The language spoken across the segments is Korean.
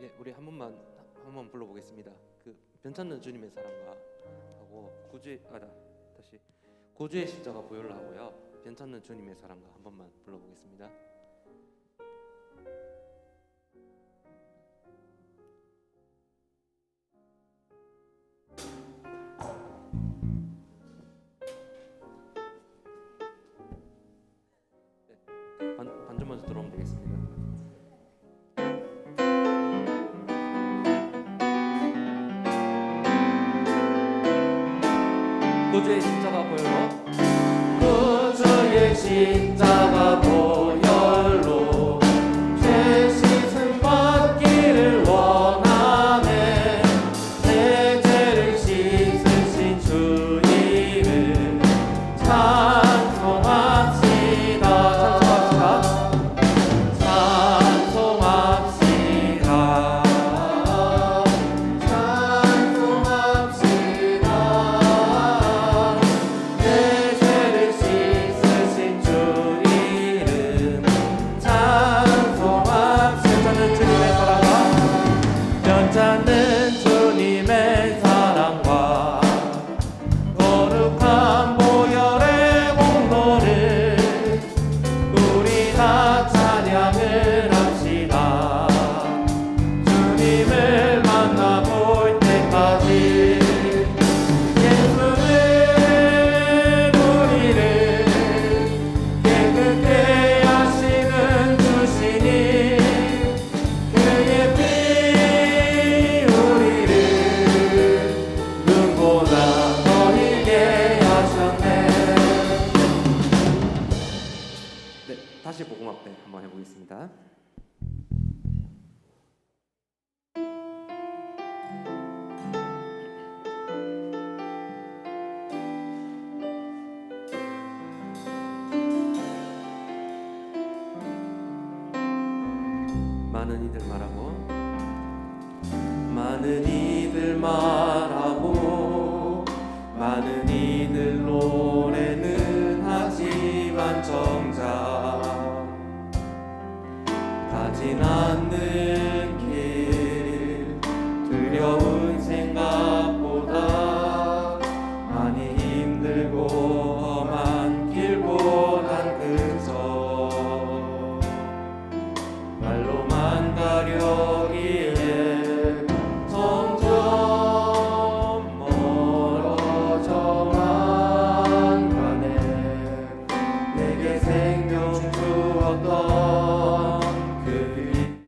네, 우리 한 번 불러보겠습니다. 그 변찮는 주님의 사랑과 하고 다시 고주의 십자가 보혈로 하고요. 변찮는 주님의 사랑과 한 번만 불러보겠습니다. 네, 반주 먼저 들어오면 되겠습니다. 고주의 십자가 보혈로 구주의 십자가 보혈로 죄 씻음 받기를 원하네. 내 죄를 씻으신 주 이름 찬송합시다. 찬송합시다. 내 죄를 씻으신 주 이름 찬송합시다. 변찮는 주님의 사랑과 거룩한 보혈의 공로를 우리 다 찬양을 합시다. 주님을 만나볼 때까지 예수는 우리를 깨끗게 하시는 주시니 그의 피 우리를 눈보다 더 희게 하셨네. 네, 다시 복음 앞에 한번 해보겠습니다. 많은 이들 말하고 많은 이들 말하고 많은 이들 노래는 하지만 정작 가진 않는 길 두려운 생각보다 많이 힘들고 험한 길보단 그저 말로만 가려기에 점점 멀어져만 가네. 내게 생명 주었던 그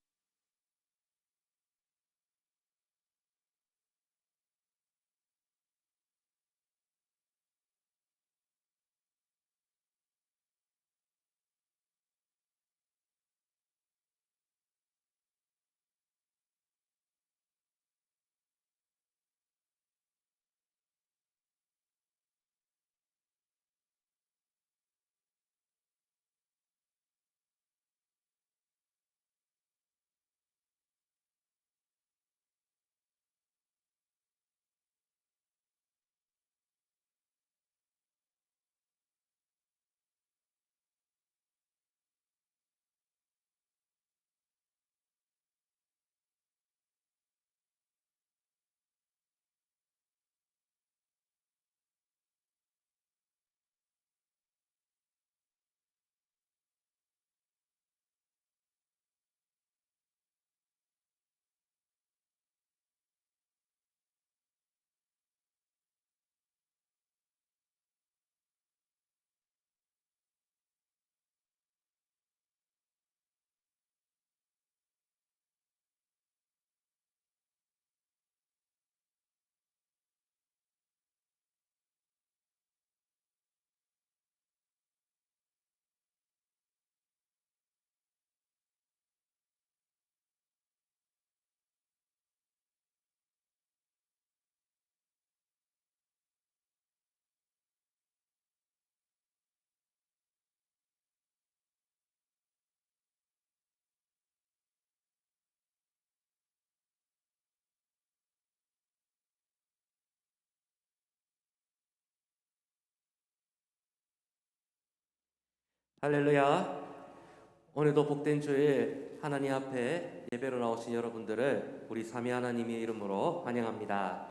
할렐루야. 오늘도 복된 주일 하나님 앞에 예배로 나오신 여러분들을 우리 삼위 하나님의 이름으로 환영합니다.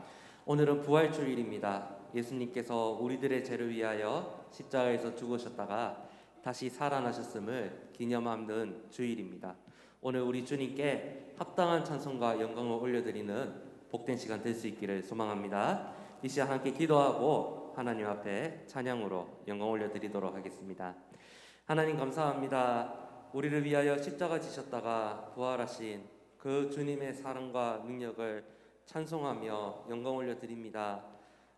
오늘은 부활주일입니다. 예수님께서 우리들의 죄를 위하여 십자가에서 죽으셨다가 다시 살아나셨음을 기념하는 주일입니다. 오늘 우리 주님께 합당한 찬송과 영광을 올려드리는 복된 시간 될 수 있기를 소망합니다. 이 시간 함께 기도하고 하나님 앞에 찬양으로 영광 올려드리도록 하겠습니다. 하나님 감사합니다. 우리를 위하여 십자가 지셨다가 부활하신 그 주님의 사랑과 능력을 찬송하며 영광 올려드립니다.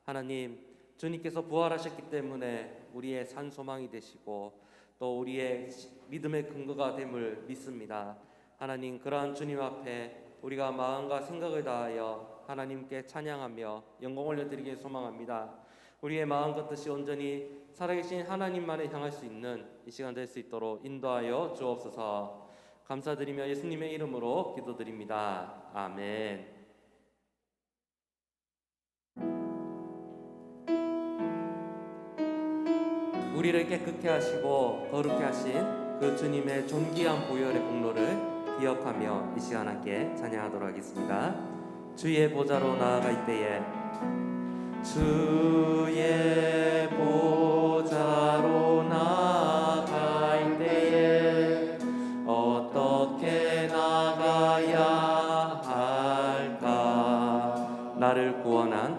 하나님, 주님께서 부활하셨기 때문에 우리의 산 소망이 되시고 또 우리의 믿음의 근거가 됨을 믿습니다. 하나님, 그러한 주님 앞에 우리가 마음과 생각을 다하여 하나님께 찬양하며 영광 올려드리길 소망합니다. 우리의 마음과 뜻이 온전히 살아계신 하나님만을 향할 수 있는 이 시간 될 수 있도록 인도하여 주옵소서. 감사드리며 예수님의 이름으로 기도드립니다. 아멘. 우리를 깨끗게 하시고 거룩게 하신 그 주님의 존귀한 보혈의 공로를 기억하며 이 시간 함께 찬양하도록 하겠습니다. 주의 보좌로 나아갈 때에, 주의 보좌로 나아갈 때에 어떻게 나가야 할까? 나를 구원한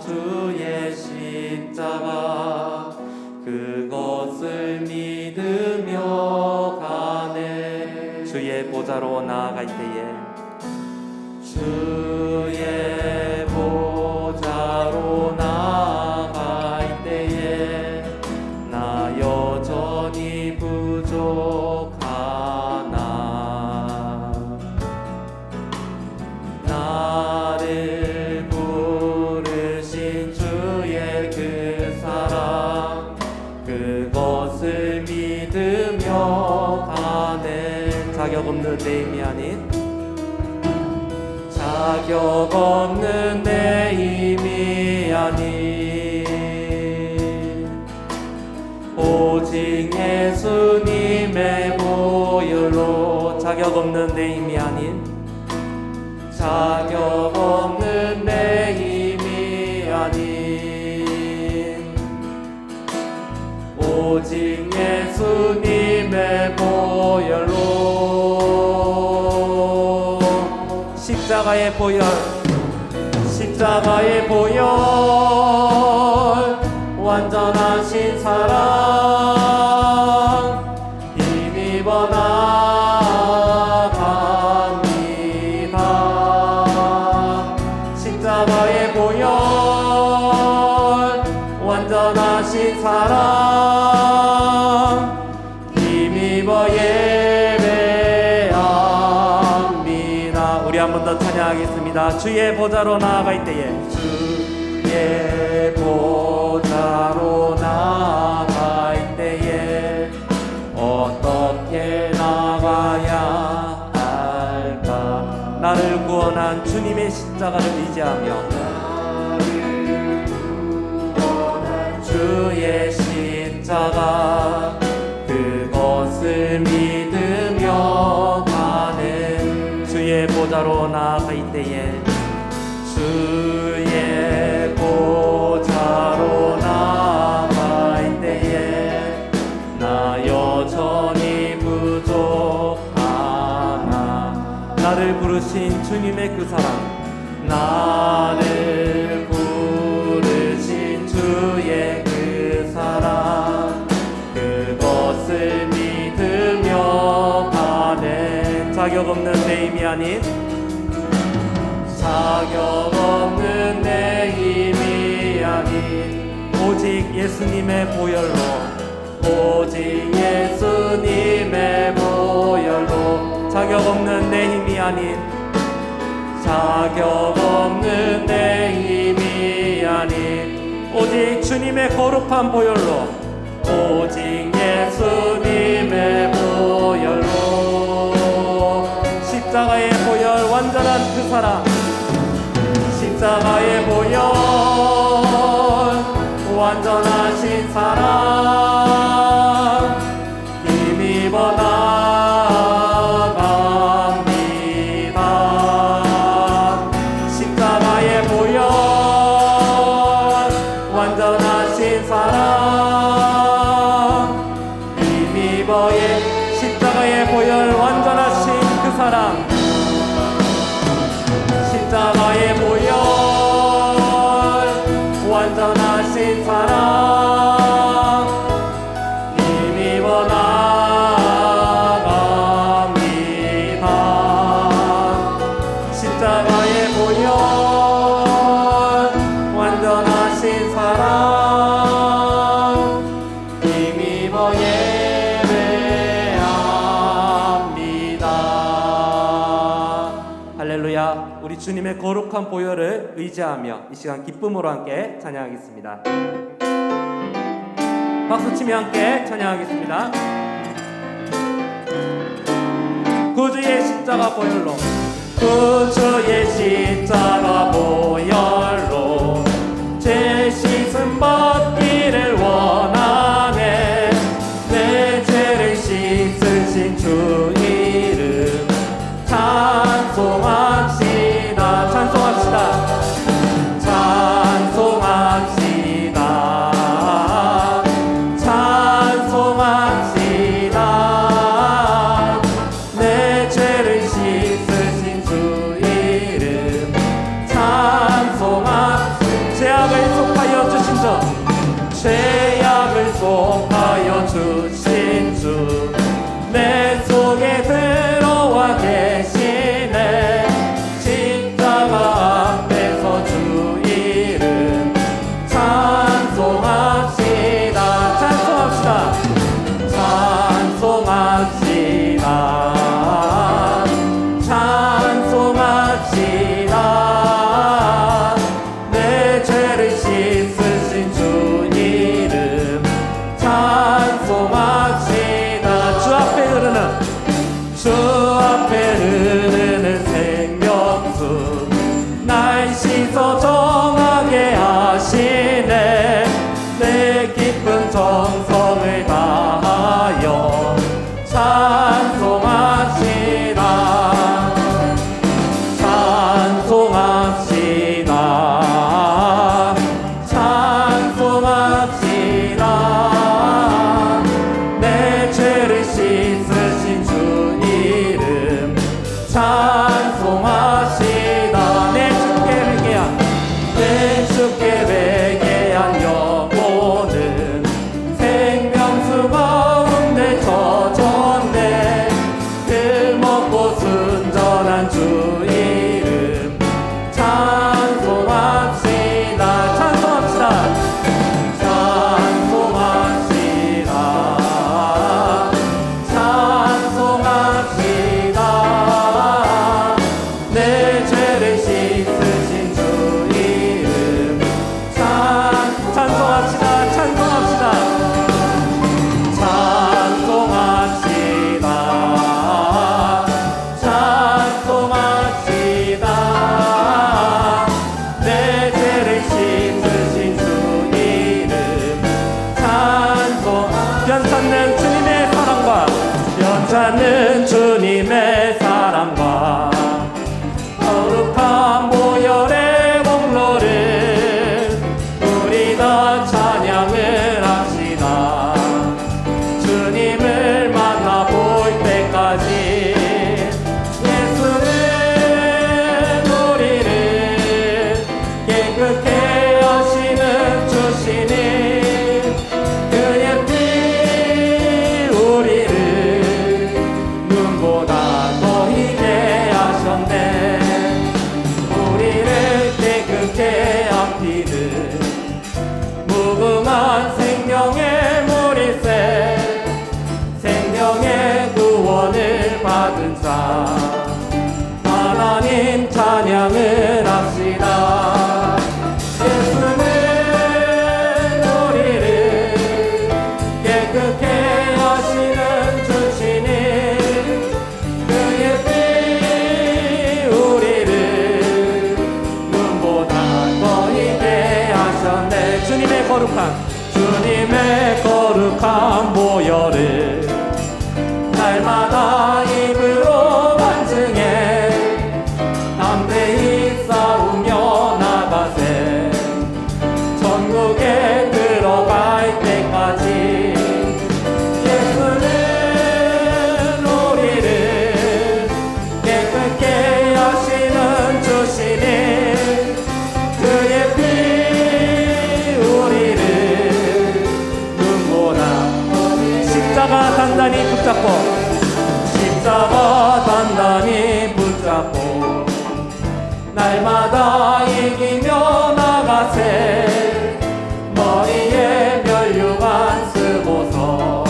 주의 십자가, 그것을 믿으며 가네. 주의 보좌로 나아갈 때에, 주의 보좌로 나아갈 때에 나 여전히 부족하나. 나를 부르신 주의 그 사랑, 그것을 믿으며 가네. 자격 없는 내 힘이 아닌, 자격 없는 내 힘이 아닌 오직 예수님의 보혈로. 자격 없는 내 힘이 아닌, 자격 없는 내 힘이 아닌 오직 예수님의 보혈로. 십자가의 보혈, 십자가의 보혈, 완전하신 사랑 힘입어 나갑니다. 십자가의 보혈, 완전하신 사랑 힘입어 우리 한 번 더 찬양하겠습니다. 주의 보좌로 나아갈 때에, 주의 보좌로 나아갈 때에 어떻게 나가야 할까? 나를 구원한 주님의 십자가를 의지하며, 주의 십자가, 그것을 믿으며 가는. 주의 보좌로 나아갈 때에, 주의 보좌로 나아갈 때에 나 여전히 부족하나. 나를 부르신 주님의 그 사랑, 나를 부르신 주의 그 사랑, 그것을 믿으며 가네. 자격 없는 내 힘이 아닌, 자격 없는 내 힘이 아닌 오직 예수님의 보혈로, 오직 예수님의 보혈로. 자격 없는 내 힘이 아닌, 자격 없는 내 힘이 아닌 오직 주님의 거룩한 보혈로, 오직 예수님의 보혈로. 십자가의 보혈, 완전한 그 사랑, 십자가의 보혈, 완전하신 사랑 힘입어 나갑니다. 십자가의 보혈 완전하신 사랑 힘입어 십자가의 보혈 완전하신 그 사랑 십자가의 보혈 완전하신 사랑 힘입어 나갑니다. 십자가의 보혈 완전하신 사랑 힘입어 예배합니다. 할렐루야. 우리 주님의 거룩한 보혈을 의지하며 이 시간 기쁨으로 함께 찬양하겠습니다. 박수치며 함께 찬양하겠습니다. 구주의 십자가 보혈로 구주의 십자가 보혈로 제 씻음 받기를 원하네. 내 죄를 씻으신 주 이름 찬송합시다. 찬송합시다. 찬송합시다. 찬송합시다. 내 죄를 씻으신 주 이름 찬송합시다. 죄악을 속하여 주신 주 죄악을 속하여 주신 주 내 속에 들어와 계시네. 십자가 앞에서 주 이름 찬송합시다. 찬송합시다. 찬송합시다. 찬송합시다. 내 죄를 씻으신 주 이름 찬송합시다. 주 앞에 흐르는 주 앞에 흐르는 생명수 날 씻어 정하게 하시네. 내 깊은 정성을 다하여 찬송합시다. 찬송합시다. 찬송합시다. 내 죄를 씻으신 주 이름 찬송합시다. 내 주께 회개한 내 주께 회개한 영혼은 생명수 가운데 젖었네. 들 먹고 순전한 주 이름 찬송합시다. 찬송합시다. 찬송합시다. 찬송합시다. 내 죄를 씻으신 주 이름 찬송합시다. 찬송합시다. 찬송합시다. 찬송합시다. 내 죄를 씻으신 주 이름 찬송. 변찮는 주님의 사랑과 변찮는 주님의 사랑과 거룩한 보혈의 공로를 우리 다 찬양을 합시다. 주님을 만나볼 때까지 예수는 우리를 깨끗게 하시는 주시니 그의 피 우리를 눈보다 더 희게 하셨네. 우리를 깨끗게 합히는 무궁한 생명의 물일새 생명의 구원을 받은 자 하나님 찬양을 합시다. 예수는 우리를 깨끗게 하시는 주시니 그의 피 우리를 눈보다 더 희게 하셨네. 주님의 거룩한 주님 주님의 거룩한 보혈을 날마다 입으로 간증해 담대히 싸우며 나가세 천국에 들어갈 때까지 예수는 우리를 깨끗게 하시는 주시니 그의 피 우리를 눈보라 십자가 단단히 붙잡고 십자가 단단히 붙잡고 날마다 이기며 나가세 머리에 면류관 쓰고서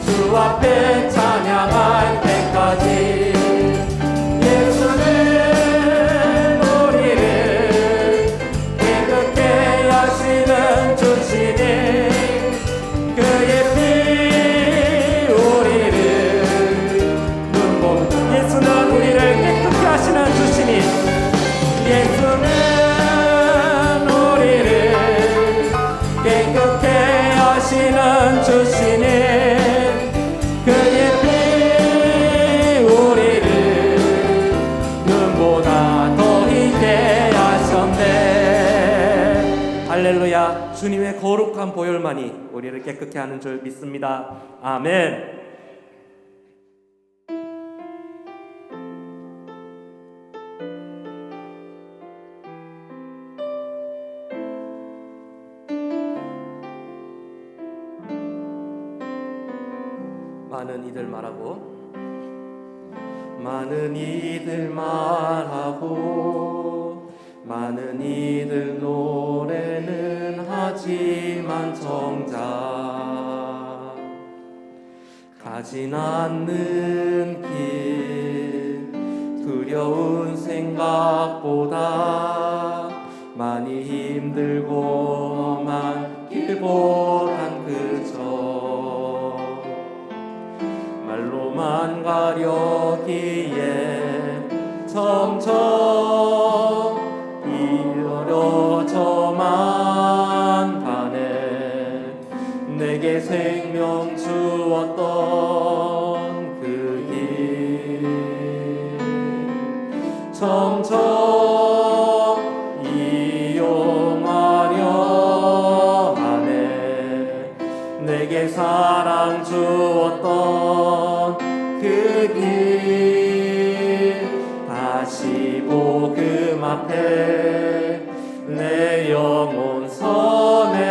주 앞에 찬양할 때까지 예수는 우리를 깨끗게 하시는 주시니 그의 피 우리를 눈보다 예수는 우리를 깨끗게 하시는 주시니 예수는 우리를 깨끗게 하시는 주시니 그의 피 우리를 눈보다 더 희게 하셨네. 할렐루야. 주님의 거룩한 보혈만이 우리를 깨끗게 하는 줄 믿습니다. 아멘. 많은 이들 말하고 많은 이들 말하고 많은 이들 노래는 하지만 정작 가진 않는 길 두려운 생각보다 많이 힘들고 험한 길보단 그저 말로만 가려기에 점점 이어져만 가네 내게 생명 주었던 그 길 점점 이용하려 하네 내게 사랑 주었던 그 길 다시 복음 앞에 내 영혼 서네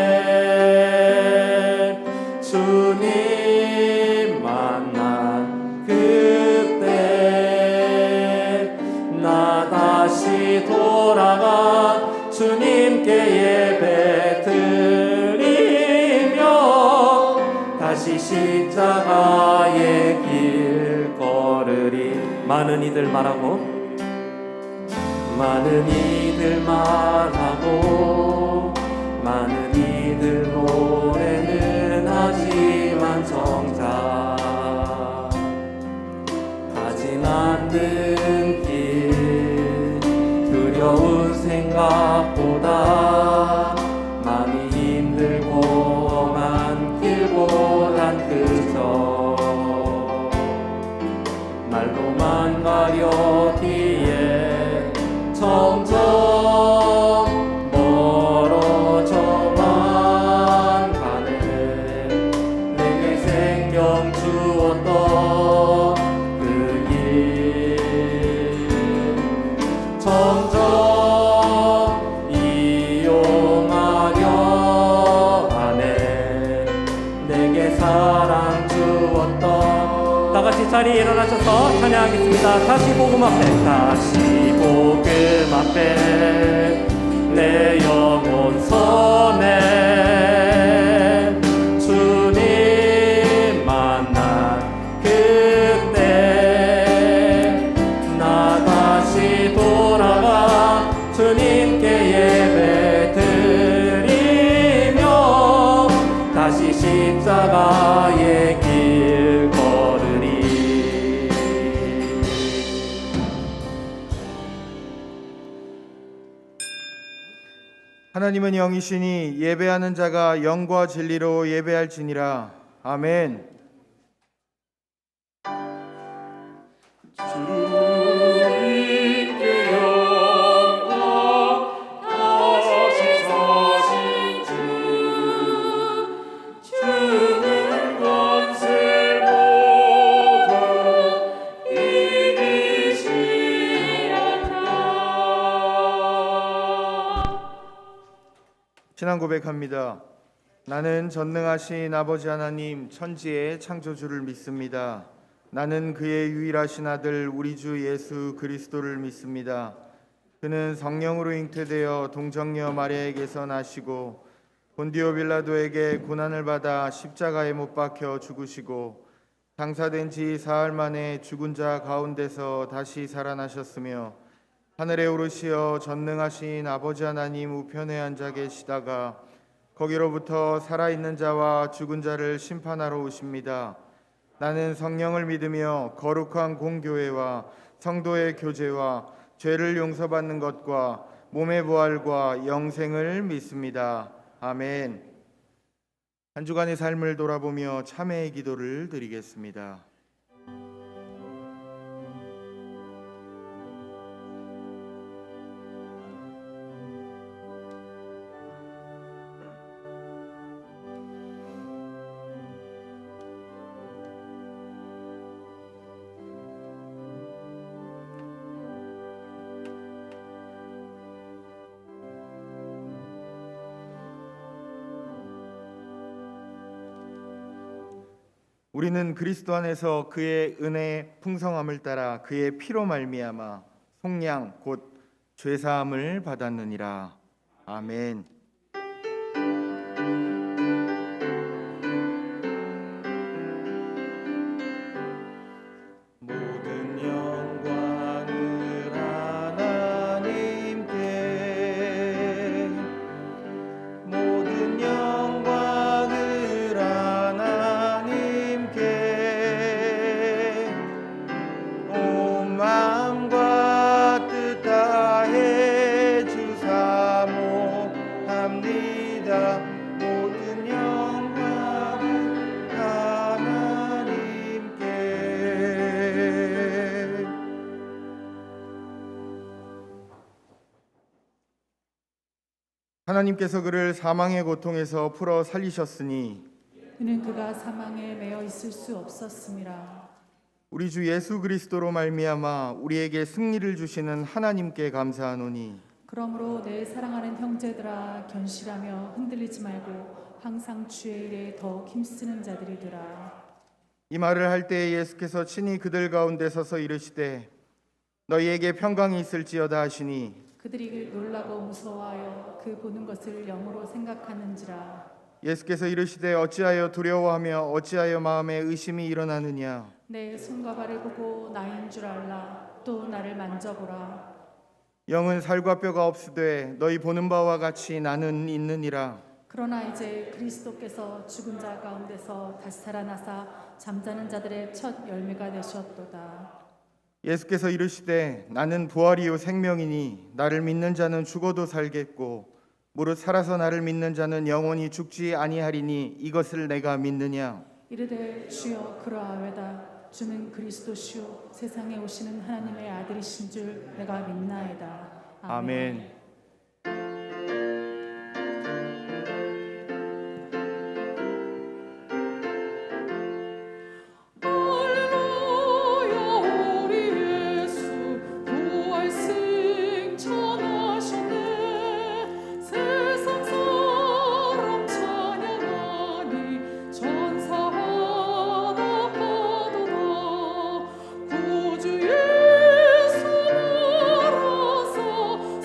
주님 만난 그때 나 다시 돌아가 주님께 예배 드리며 다시 십자가의 길 걸으리 많은 이들 말하고 많은 이들 말하고 많은 이들 노래는 하지만 정작 가진 않는 길 두려운 생각보다 많이 힘들고 험한 길보단 그저 말로만 가려기에 점점 멀어져만 가네 내게 생명 주었던 그 길 점점 이용하려 하네 내게 사랑 주었던 다 같이 자리에 일어나셔서 찬양하겠습니다. 다시 복음 앞에 다시 복음 앞에 내 영혼 서네 주님 만난 그때 나 다시 돌아가 주님께 예배 드리며 다시 십자가의 길 걸으리 하나님은 영이시니 예배하는 자가 영과 진리로 예배할지니라. 아멘. 주님께 영광, 다시 사신 주는 권세 모두 이기시었다. 신앙 고백합니다. 나는 전능하신 아버지 하나님 천지의 창조주를 믿습니다. 나는 그의 유일하신 아들 우리 주 예수 그리스도를 믿습니다. 그는 성령으로 잉태되어 동정녀 마리아에게서 나시고 본디오 빌라도에게 고난을 받아 십자가에 못 박혀 죽으시고 장사된 지 사흘 만에 죽은 자 가운데서 다시 살아나셨으며 하늘에 오르시어 전능하신 아버지 하나님 우편에 앉아 계시다가 거기로부터 살아있는 자와 죽은 자를 심판하러 오십니다. 나는 성령을 믿으며 거룩한 공교회와 성도의 교제와 죄를 용서받는 것과 몸의 부활과 영생을 믿습니다. 아멘. 한 주간의 삶을 돌아보며 참회의 기도를 드리겠습니다. 우리는 그리스도 안에서 그의 은혜의 풍성함을 따라 그의 피로 말미암아 속량 곧 죄사함을 받았느니라. 아멘. 모든 영광을 하나님께, 모든 영광을 하나님께, 온 마음과 뜻 다해 주 사모합니다. 모든 영광을 하나님께. 하나님께서 그를 사망의 고통에서 풀어 살리셨으니 그는 그가 사망에 매여 있을 수 없었음이라. 우리 주 예수 그리스도로 말미암아 우리에게 승리를 주시는 하나님께 감사하노니 그러므로 내 사랑하는 형제들아 견실하며 흔들리지 말고 항상 주의 일에 더욱 힘쓰는 자들이더라. 이 말을 할 때에 예수께서 친히 그들 가운데 서서 이르시되 너희에게 평강이 있을지어다 하시니 그들이 놀라고 무서워하여 그 보는 것을 영으로 생각하는지라. 예수께서 이르시되 어찌하여 두려워하며 어찌하여 마음에 의심이 일어나느냐. 내 손과 발을 보고 나인 줄 알라. 또 나를 만져보라. 영은 살과 뼈가 없으되 너희 보는 바와 같이 나는 있느니라. 그러나 이제 그리스도께서 죽은 자 가운데서 다시 살아나사 잠자는 자들의 첫 열매가 되셨도다. 예수께서 이르시되 나는 부활이요 생명이니 나를 믿는 자는 죽어도 살겠고 무릇 살아서 나를 믿는 자는 영원히 죽지 아니하리니 이것을 내가 믿느냐. 이르되 주여 그러하외다. 주는 그리스도시요 세상에 오시는 하나님의 아들이신 줄 내가 믿나이다. 아멘. 구주 예수 알아서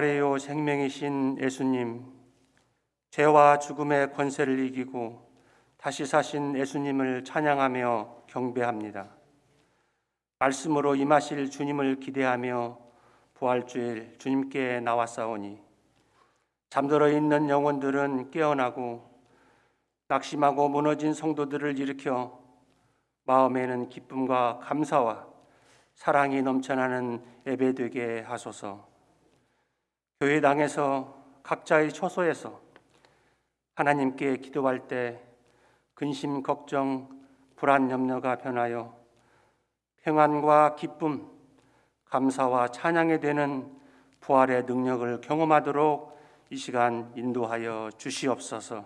부활이요 생명이신 예수님, 죄와 죽음의 권세를 이기고 다시 사신 예수님을 찬양하며 경배합니다. 말씀으로 임하실 주님을 기대하며 부활주일 주님께 나왔사오니 잠들어 있는 영혼들은 깨어나고 낙심하고 무너진 성도들을 일으켜 마음에는 기쁨과 감사와 사랑이 넘쳐나는 예배되게 하소서. 교회당에서 각자의 처소에서 하나님께 기도할 때 근심, 걱정, 불안, 염려가 변하여 평안과 기쁨, 감사와 찬양이 되는 부활의 능력을 경험하도록 이 시간 인도하여 주시옵소서.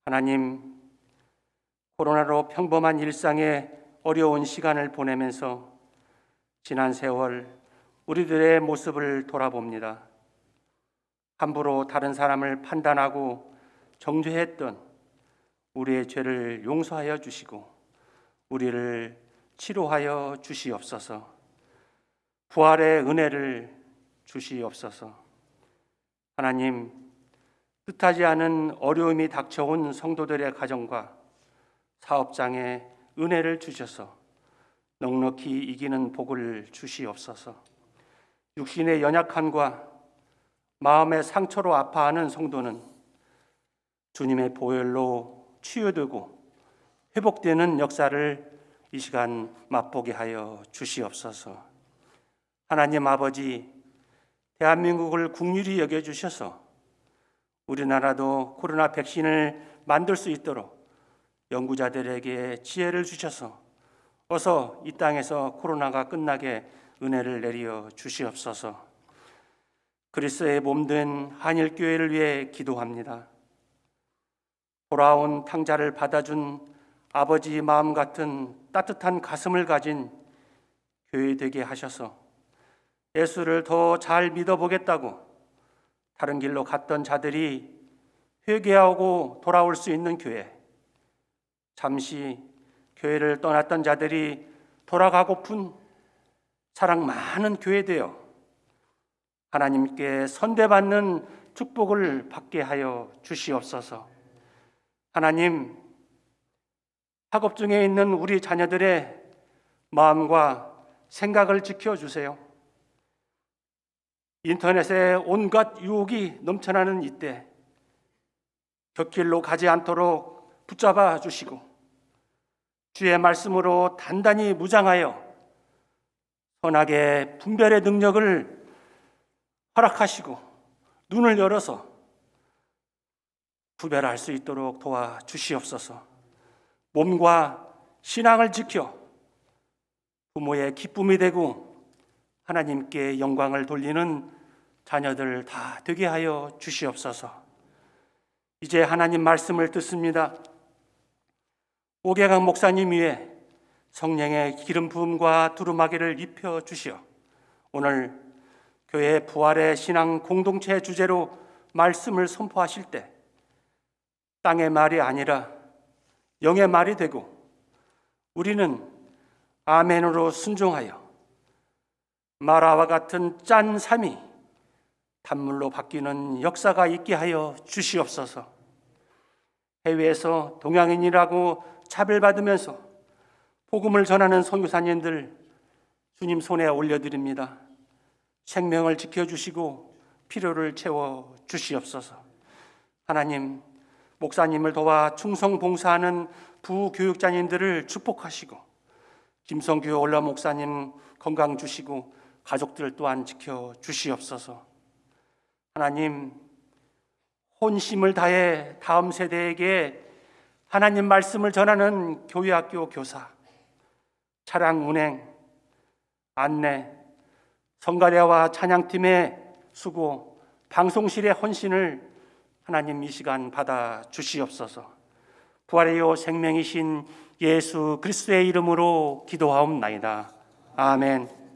하나님, 코로나로 평범한 일상에 어려운 시간을 보내면서 지난 세월 우리들의 모습을 돌아봅니다. 함부로 다른 사람을 판단하고 정죄했던 우리의 죄를 용서하여 주시고 우리를 치료하여 주시옵소서. 부활의 은혜를 주시옵소서. 하나님, 뜻하지 않은 어려움이 닥쳐온 성도들의 가정과 사업장에 은혜를 주셔서 넉넉히 이기는 복을 주시옵소서. 육신의 연약함과 마음의 상처로 아파하는 성도는 주님의 보혈로 치유되고 회복되는 역사를 이 시간 맛보게 하여 주시옵소서. 하나님 아버지, 대한민국을 긍휼히 여겨주셔서 우리나라도 코로나 백신을 만들 수 있도록 연구자들에게 지혜를 주셔서 어서 이 땅에서 코로나가 끝나게 은혜를 내려 주시옵소서. 그리스도의 몸된 한일교회를 위해 기도합니다. 돌아온 탕자를 받아준 아버지 마음 같은 따뜻한 가슴을 가진 교회 되게 하셔서 예수를 더 잘 믿어보겠다고 다른 길로 갔던 자들이 회개하고 돌아올 수 있는 교회, 잠시 교회를 떠났던 자들이 돌아가고픈 사랑 많은 교회 되어 하나님께 선대받는 축복을 받게 하여 주시옵소서. 하나님, 학업 중에 있는 우리 자녀들의 마음과 생각을 지켜주세요. 인터넷에 온갖 유혹이 넘쳐나는 이때 곁길로 가지 않도록 붙잡아 주시고 주의 말씀으로 단단히 무장하여 선악의 분별의 능력을 허락하시고 눈을 열어서 구별할 수 있도록 도와주시옵소서. 몸과 신앙을 지켜 부모의 기쁨이 되고 하나님께 영광을 돌리는 자녀들 다 되게 하여 주시옵소서. 이제 하나님 말씀을 듣습니다. 오계강 목사님 위에 성령의 기름 부음과 두루마기를 입혀 주시어 오늘 교회 부활의 신앙 공동체 주제로 말씀을 선포하실 때 땅의 말이 아니라 영의 말이 되고 우리는 아멘으로 순종하여 마라와 같은 짠 삶이 단물로 바뀌는 역사가 있게 하여 주시옵소서. 해외에서 동양인이라고 차별받으면서 복음을 전하는 선교사님들 주님 손에 올려드립니다. 생명을 지켜주시고 필요를 채워 주시옵소서. 하나님, 목사님을 도와 충성 봉사하는 부교육자님들을 축복하시고 김성규 올라 목사님 건강 주시고 가족들 또한 지켜 주시옵소서. 하나님, 혼심을 다해 다음 세대에게 하나님 말씀을 전하는 교회학교 교사, 차량 운행, 안내, 성가대와 찬양팀의 수고, 방송실의 헌신을 하나님 이 시간 받아 주시옵소서. 부활이요 생명이신 예수 그리스도의 이름으로 기도하옵나이다. 아멘.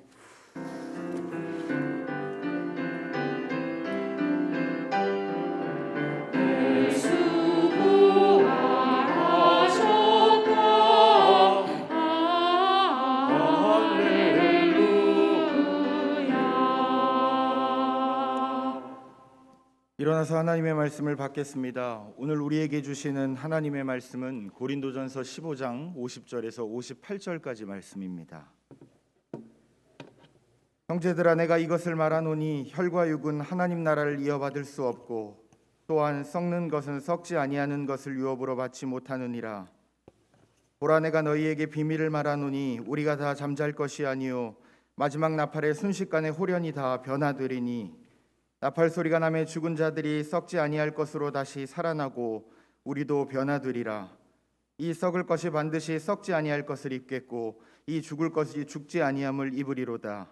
일어나서 하나님의 말씀을 받겠습니다. 오늘 우리에게 주시는 하나님의 말씀은 고린도전서 15장 50절에서 58절까지 말씀입니다. 형제들아, 내가 이것을 말하노니 혈과 육은 하나님 나라를 이어받을 수 없고 또한 썩는 것은 썩지 아니하는 것을 유업으로 받지 못하느니라. 보라, 내가 너희에게 비밀을 말하노니 우리가 다 잠잘 것이 아니요 마지막 나팔의 순식간에 홀연히 다 변화되리니 나팔 소리가 나매 죽은 자들이 썩지 아니할 것으로 다시 살아나고 우리도 변화되리라. 이 썩을 것이 반드시 썩지 아니할 것을 입겠고 이 죽을 것이 죽지 아니함을 입으리로다.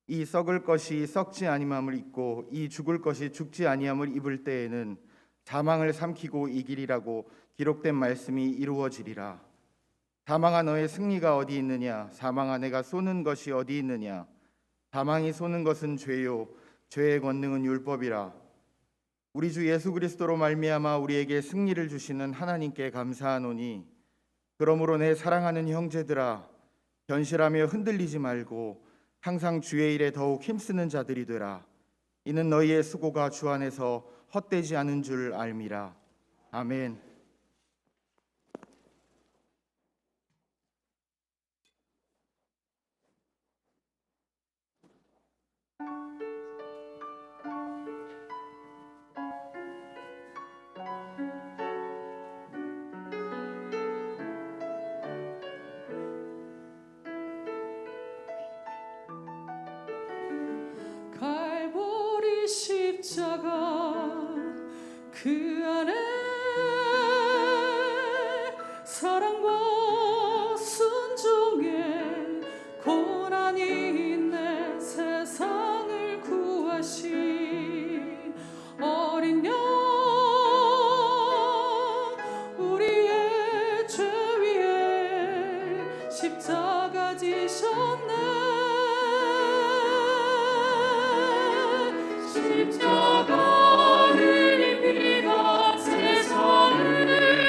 이 썩을 것이 썩지 아니함을 입고 이 죽을 것이 죽지 아니함을 입을 때에는 사망을 삼키고 이기리라고 기록된 말씀이 이루어지리라. 사망아, 너의 승리가 어디 있느냐? 사망아, 내가 쏘는 것이 어디 있느냐? 사망이 쏘는 것은 죄요 죄의 권능은 율법이라. 우리 주 예수 그리스도로 말미암아 우리에게 승리를 주시는 하나님께 감사하노니 그러므로 내 사랑하는 형제들아, 견실하며 흔들리지 말고 항상 주의 일에 더욱 힘쓰는 자들이 되라. 이는 너희의 수고가 주 안에서 헛되지 않은 줄 알미라. 아멘. 갈보리 십자가 그 안에 사랑과 순종의 고난이 있네. 세상을 구하신 어린 양 우리의 죄 위에 십자가 지셨네. 십자가 흘린 피가 세상을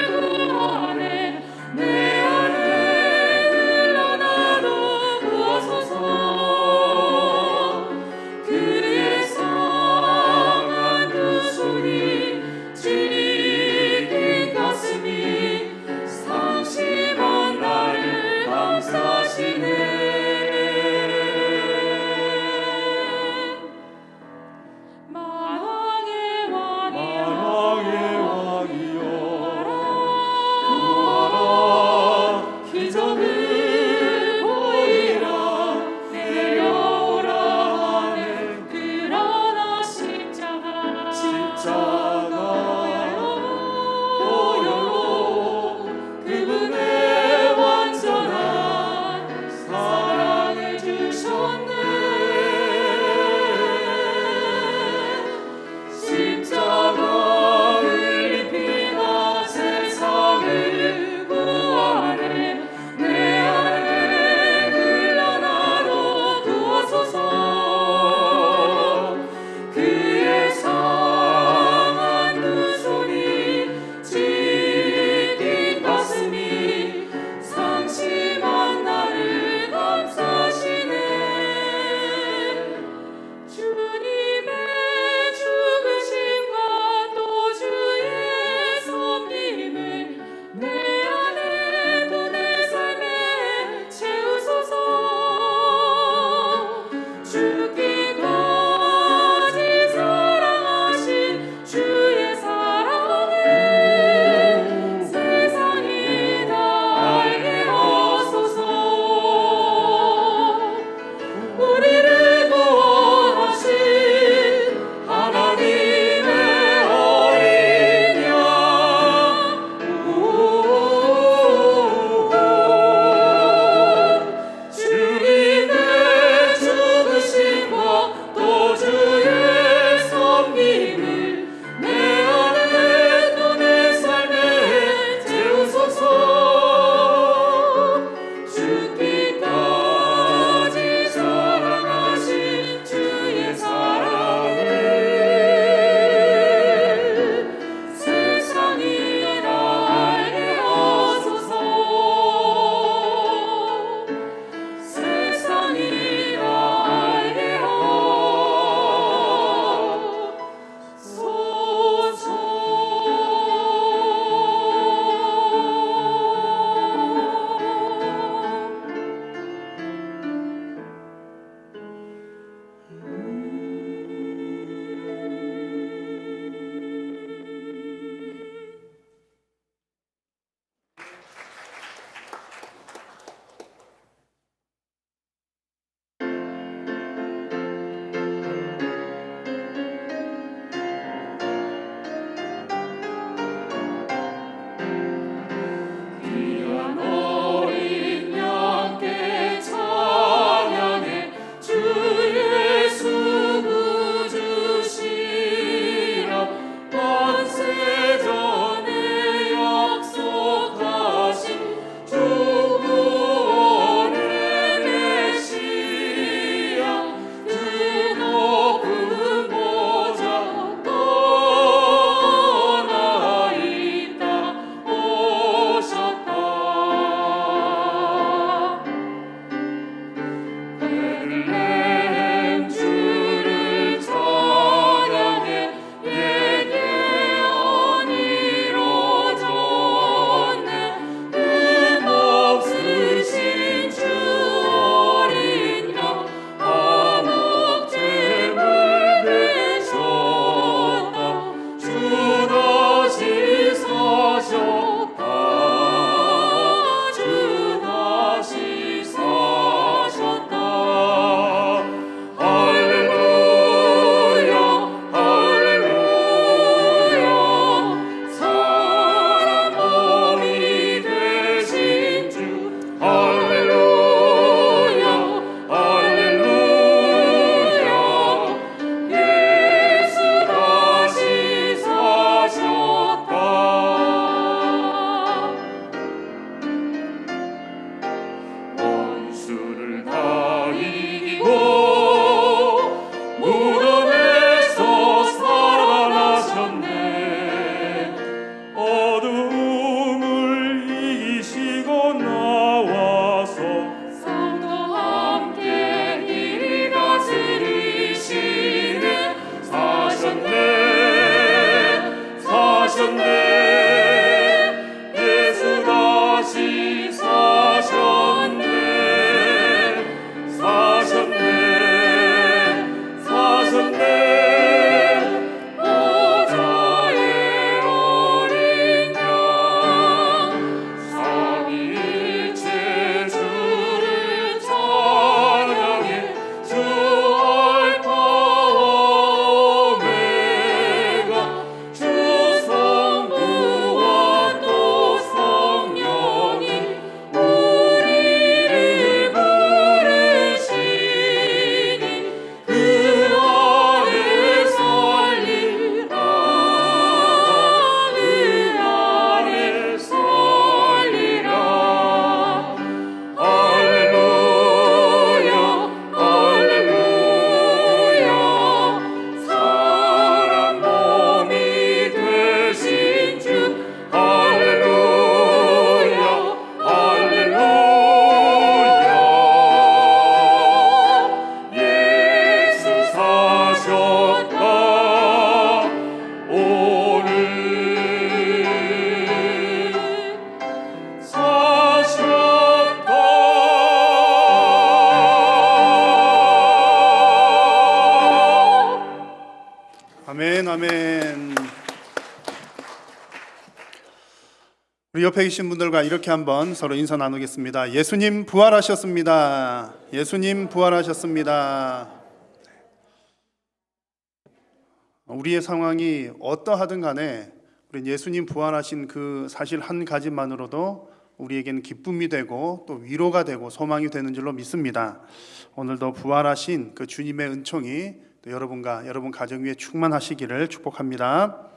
구하네. 내 안에 흘러나도 부어소서. 그의 상한 두 손이 지닌 가슴이 상심한 나를 감싸시네. 그의 상 아멘. 우리 옆에 계신 분들과 이렇게 한번 서로 인사 나누겠습니다. 예수님 부활하셨습니다. 예수님 부활하셨습니다. 우리의 상황이 어떠하든 간에 우리 예수님 부활하신 그 사실 한 가지만으로도 우리에게는 기쁨이 되고 또 위로가 되고 소망이 되는 줄로 믿습니다. 오늘도 부활하신 그 주님의 은총이 또 여러분과 여러분 가정 위에 충만하시기를 축복합니다.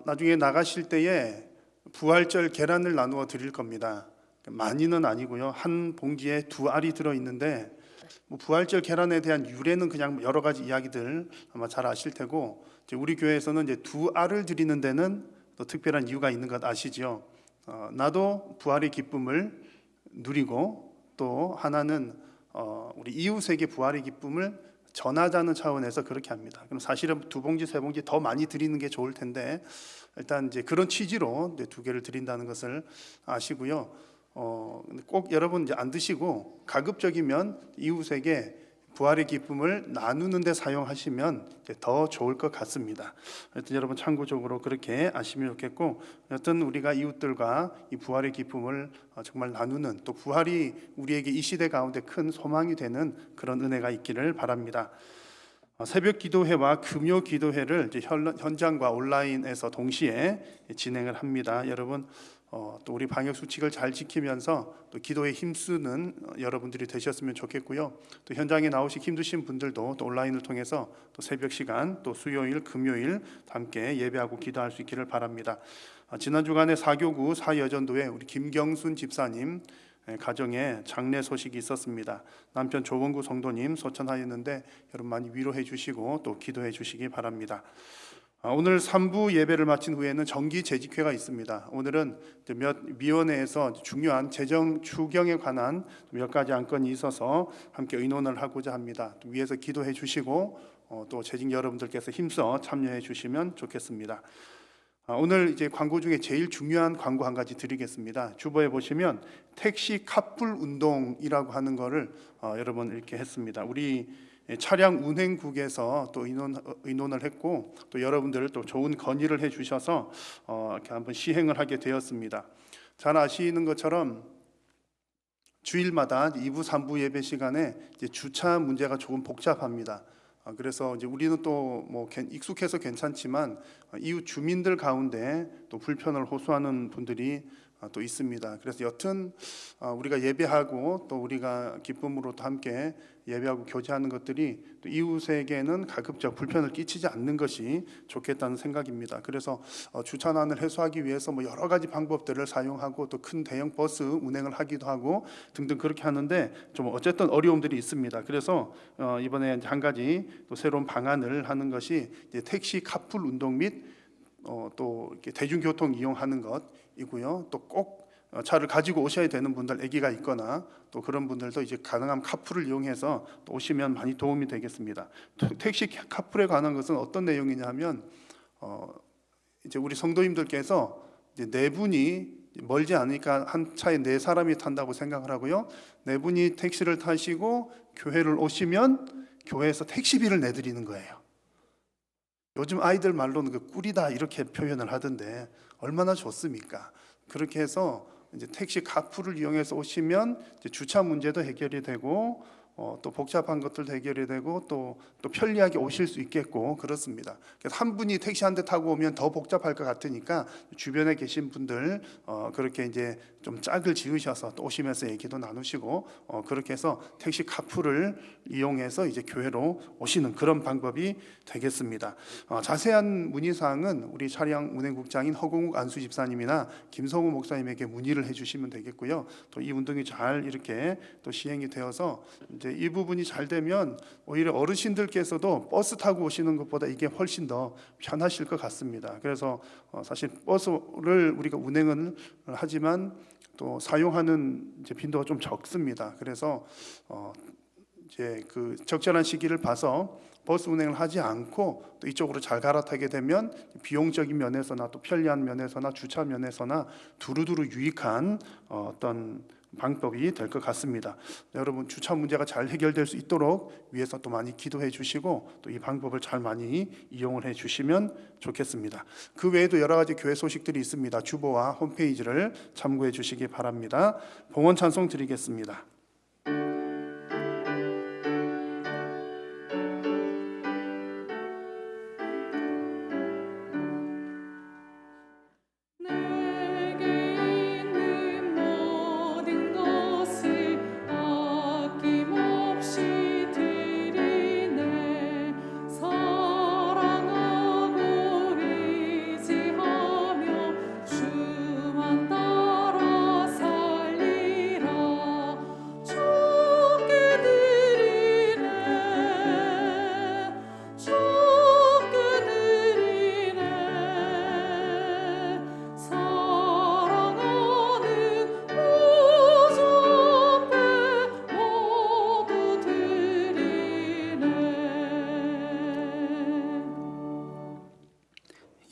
나중에 나가실 때에 부활절 계란을 나누어 드릴 겁니다. 많이는 아니고요. 한 봉지에 2알이 들어있는데 부활절 계란에 대한 유래는 그냥 여러 가지 이야기들 아마 잘 아실 테고, 이제 우리 교회에서는 이제 2알을 드리는 데는 또 특별한 이유가 있는 것 아시죠? 나도 부활의 기쁨을 누리고 또 하나는 우리 이웃에게 부활의 기쁨을 전하자는 차원에서 그렇게 합니다. 그럼 사실은 2봉지, 3봉지 더 많이 드리는 게 좋을 텐데 일단 이제 그런 취지로 이제 2개를 드린다는 것을 아시고요. 꼭 여러분 이제 안 드시고 가급적이면 이웃에게 부활의 기쁨을 나누는 데 사용하시면 더 좋을 것 같습니다. 하여튼 여러분 참고적으로 그렇게 아시면 좋겠고, 여튼 우리가 이웃들과 이 부활의 기쁨을 정말 나누는, 또 부활이 우리에게 이 시대 가운데 큰 소망이 되는 그런 은혜가 있기를 바랍니다. 새벽 기도회와 금요 기도회를 이제 현장과 온라인에서 동시에 진행을 합니다. 여러분 또 우리 방역 수칙을 잘 지키면서 또 기도에 힘쓰는 여러분들이 되셨으면 좋겠고요. 또 현장에 나오시 힘드신 분들도 또 온라인을 통해서 또 새벽 시간, 또 수요일, 금요일 함께 예배하고 기도할 수 있기를 바랍니다. 지난 주간에 사교구 사여전도에 우리 김경순 집사님 가정에 장례 소식이 있었습니다. 남편 조원구 성도님 소천하였는데 여러분 많이 위로해 주시고 또 기도해 주시기 바랍니다. 오늘 3부 예배를 마친 후에는 정기 재직회가 있습니다. 오늘은 몇 위원회에서 중요한 재정 추경에 관한 몇 가지 안건이 있어서 함께 의논을 하고자 합니다. 위에서 기도해 주시고 또 재직 여러분들께서 힘써 참여해 주시면 좋겠습니다. 오늘 이제 광고 중에 제일 중요한 광고 한 가지 드리겠습니다. 주보에 보시면 택시 카풀 운동이라고 하는 거를 여러분 이렇게 했습니다. 우리 차량 운행국에서 또 의논을 했고, 또 여러분들 또 좋은 건의를 해주셔서 이렇게 한번 시행을 하게 되었습니다. 잘 아시는 것처럼 주일마다 2부, 3부 예배 시간에 이제 주차 문제가 조금 복잡합니다. 그래서 이제 우리는 또 뭐 익숙해서 괜찮지만 이웃 주민들 가운데 또 불편을 호소하는 분들이 또 있습니다. 그래서 여튼 우리가 예배하고 또 우리가 기쁨으로 또 함께 예배하고 교제하는 것들이 또 이웃에게는 가급적 불편을 끼치지 않는 것이 좋겠다는 생각입니다. 그래서 주차난을 해소하기 위해서 뭐 여러 가지 방법들을 사용하고 또 큰 대형 버스 운행을 하기도 하고 등등 그렇게 하는데 좀 어쨌든 어려움들이 있습니다. 그래서 이번에 한 가지 또 새로운 방안을 하는 것이 이제 택시 카풀 운동 및 또 이렇게 대중교통 이용하는 것이고요. 또 꼭 차를 가지고 오셔야 되는 분들, 아기가 있거나 또 그런 분들도 이제 가능한 카풀을 이용해서 또 오시면 많이 도움이 되겠습니다. 택시 카풀에 관한 것은 어떤 내용이냐면 이제 우리 성도님들께서 이제 4분이 멀지 않으니까 한 차에 4사람이 탄다고 생각을 하고요. 4분이 택시를 타시고 교회를 오시면 교회에서 택시비를 내드리는 거예요. 요즘 아이들 말로는 그 꿀이다 이렇게 표현을 하던데 얼마나 좋습니까? 그렇게 해서 이제 택시 카풀을 이용해서 오시면 이제 주차 문제도 해결이 되고 또 복잡한 것들도 해결이 되고 또 편리하게 오실 수 있겠고 그렇습니다. 그래서 한 분이 택시 한 대 타고 오면 더 복잡할 것 같으니까 주변에 계신 분들 그렇게 이제 좀 짝을 지으셔서 또 오시면서 얘기도 나누시고 그렇게 해서 택시 카풀을 이용해서 이제 교회로 오시는 그런 방법이 되겠습니다. 자세한 문의 사항은 우리 차량 운행국장인 허공욱 안수 집사님이나 김성우 목사님에게 문의를 해주시면 되겠고요. 또 이 운동이 잘 이렇게 또 시행이 되어서 이제 이 부분이 잘 되면 오히려 어르신들께서도 버스 타고 오시는 것보다 이게 훨씬 더 편하실 것 같습니다. 그래서 사실 버스를 우리가 운행은 하지만 또 사용하는 이제 빈도가 좀 적습니다. 그래서 이제 그 적절한 시기를 봐서 버스 운행을 하지 않고 또 이쪽으로 잘 갈아타게 되면 비용적인 면에서나 또 편리한 면에서나 주차 면에서나 두루두루 유익한 어떤 방법이 될 것 같습니다. 여러분 주차 문제가 잘 해결될 수 있도록 위에서 또 많이 기도해 주시고 또 이 방법을 잘 많이 이용을 해 주시면 좋겠습니다. 그 외에도 여러 가지 교회 소식들이 있습니다. 주보와 홈페이지를 참고해 주시기 바랍니다. 봉헌 찬송 드리겠습니다. 내게 있는 모든 것을 아낌없이 드리네. 사랑하고 의지하며 주만 따라 살리라. 주께 드리네. 주께 드리네. 사랑하는 구주 앞에 모두 드리네.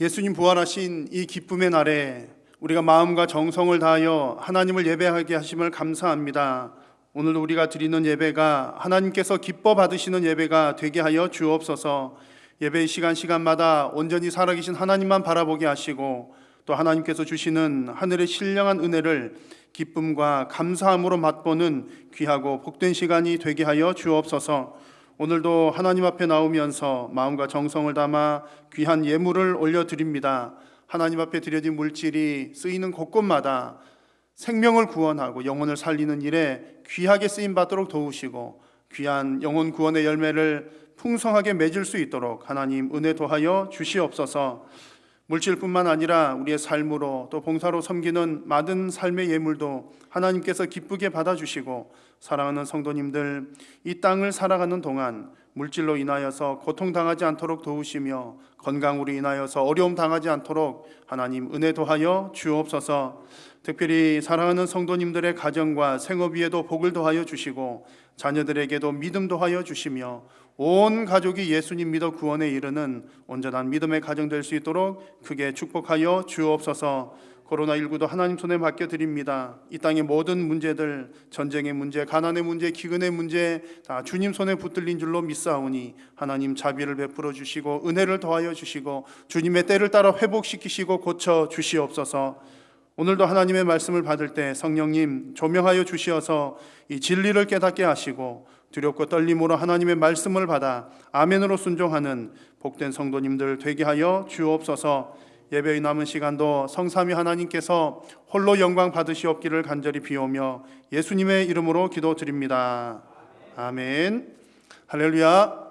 예수님 부활하신 이 기쁨의 날에 우리가 마음과 정성을 다하여 하나님을 예배하게 하심을 감사합니다. 오늘도 우리가 드리는 예배가 하나님께서 기뻐 받으시는 예배가 되게 하여 주옵소서. 예배의 시간마다 온전히 살아계신 하나님만 바라보게 하시고 또 하나님께서 주시는 하늘의 신령한 은혜를 기쁨과 감사함으로 맛보는 귀하고 복된 시간이 되게 하여 주옵소서. 오늘도 하나님 앞에 나오면서 마음과 정성을 담아 귀한 예물을 올려드립니다. 하나님 앞에 드려진 물질이 쓰이는 곳곳마다 생명을 구원하고 영혼을 살리는 일에 귀하게 쓰임받도록 도우시고 귀한 영혼 구원의 열매를 풍성하게 맺을 수 있도록 하나님 은혜 도하여 주시옵소서. 물질뿐만 아니라 우리의 삶으로 또 봉사로 섬기는 많은 삶의 예물도 하나님께서 기쁘게 받아주시고 사랑하는 성도님들 이 땅을 살아가는 동안 물질로 인하여서 고통당하지 않도록 도우시며 건강으로 인하여서 어려움 당하지 않도록 하나님 은혜 도하여 주옵소서. 특별히 사랑하는 성도님들의 가정과 생업 위에도 복을 더하여 주시고 자녀들에게도 믿음 더하여 주시며 온 가족이 예수님 믿어 구원에 이르는 온전한 믿음의 가정 될 수 있도록 크게 축복하여 주옵소서. 코로나19도 하나님 손에 맡겨드립니다. 이 땅의 모든 문제들, 전쟁의 문제, 가난의 문제, 기근의 문제 다 주님 손에 붙들린 줄로 믿사오니 하나님 자비를 베풀어 주시고 은혜를 더하여 주시고 주님의 때를 따라 회복시키시고 고쳐 주시옵소서. 오늘도 하나님의 말씀을 받을 때 성령님 조명하여 주시어서 이 진리를 깨닫게 하시고 두렵고 떨림으로 하나님의 말씀을 받아 아멘으로 순종하는 복된 성도님들 되게 하여 주옵소서. 예배의 남은 시간도 성삼위 하나님께서 홀로 영광 받으시옵기를 간절히 비오며 예수님의 이름으로 기도드립니다. 아멘. 할렐루야.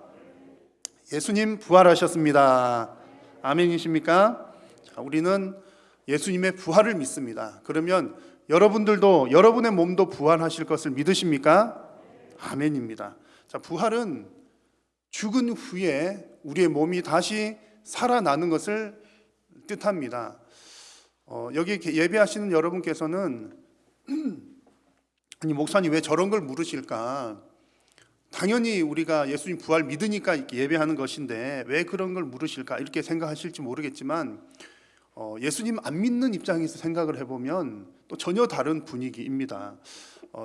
예수님 부활하셨습니다. 아멘이십니까? 자, 우리는 예수님의 부활을 믿습니다. 그러면 여러분들도 여러분의 몸도 부활하실 것을 믿으십니까? 아멘입니다. 자, 부활은 죽은 후에 우리의 몸이 다시 살아나는 것을 뜻합니다. 여기 예배하시는 여러분께서는 아니 목사님 왜 저런 걸 물으실까? 당연히 우리가 예수님 부활 믿으니까 이렇게 예배하는 것인데 왜 그런 걸 물으실까? 이렇게 생각하실지 모르겠지만 예수님 안 믿는 입장에서 생각을 해보면 또 전혀 다른 분위기입니다.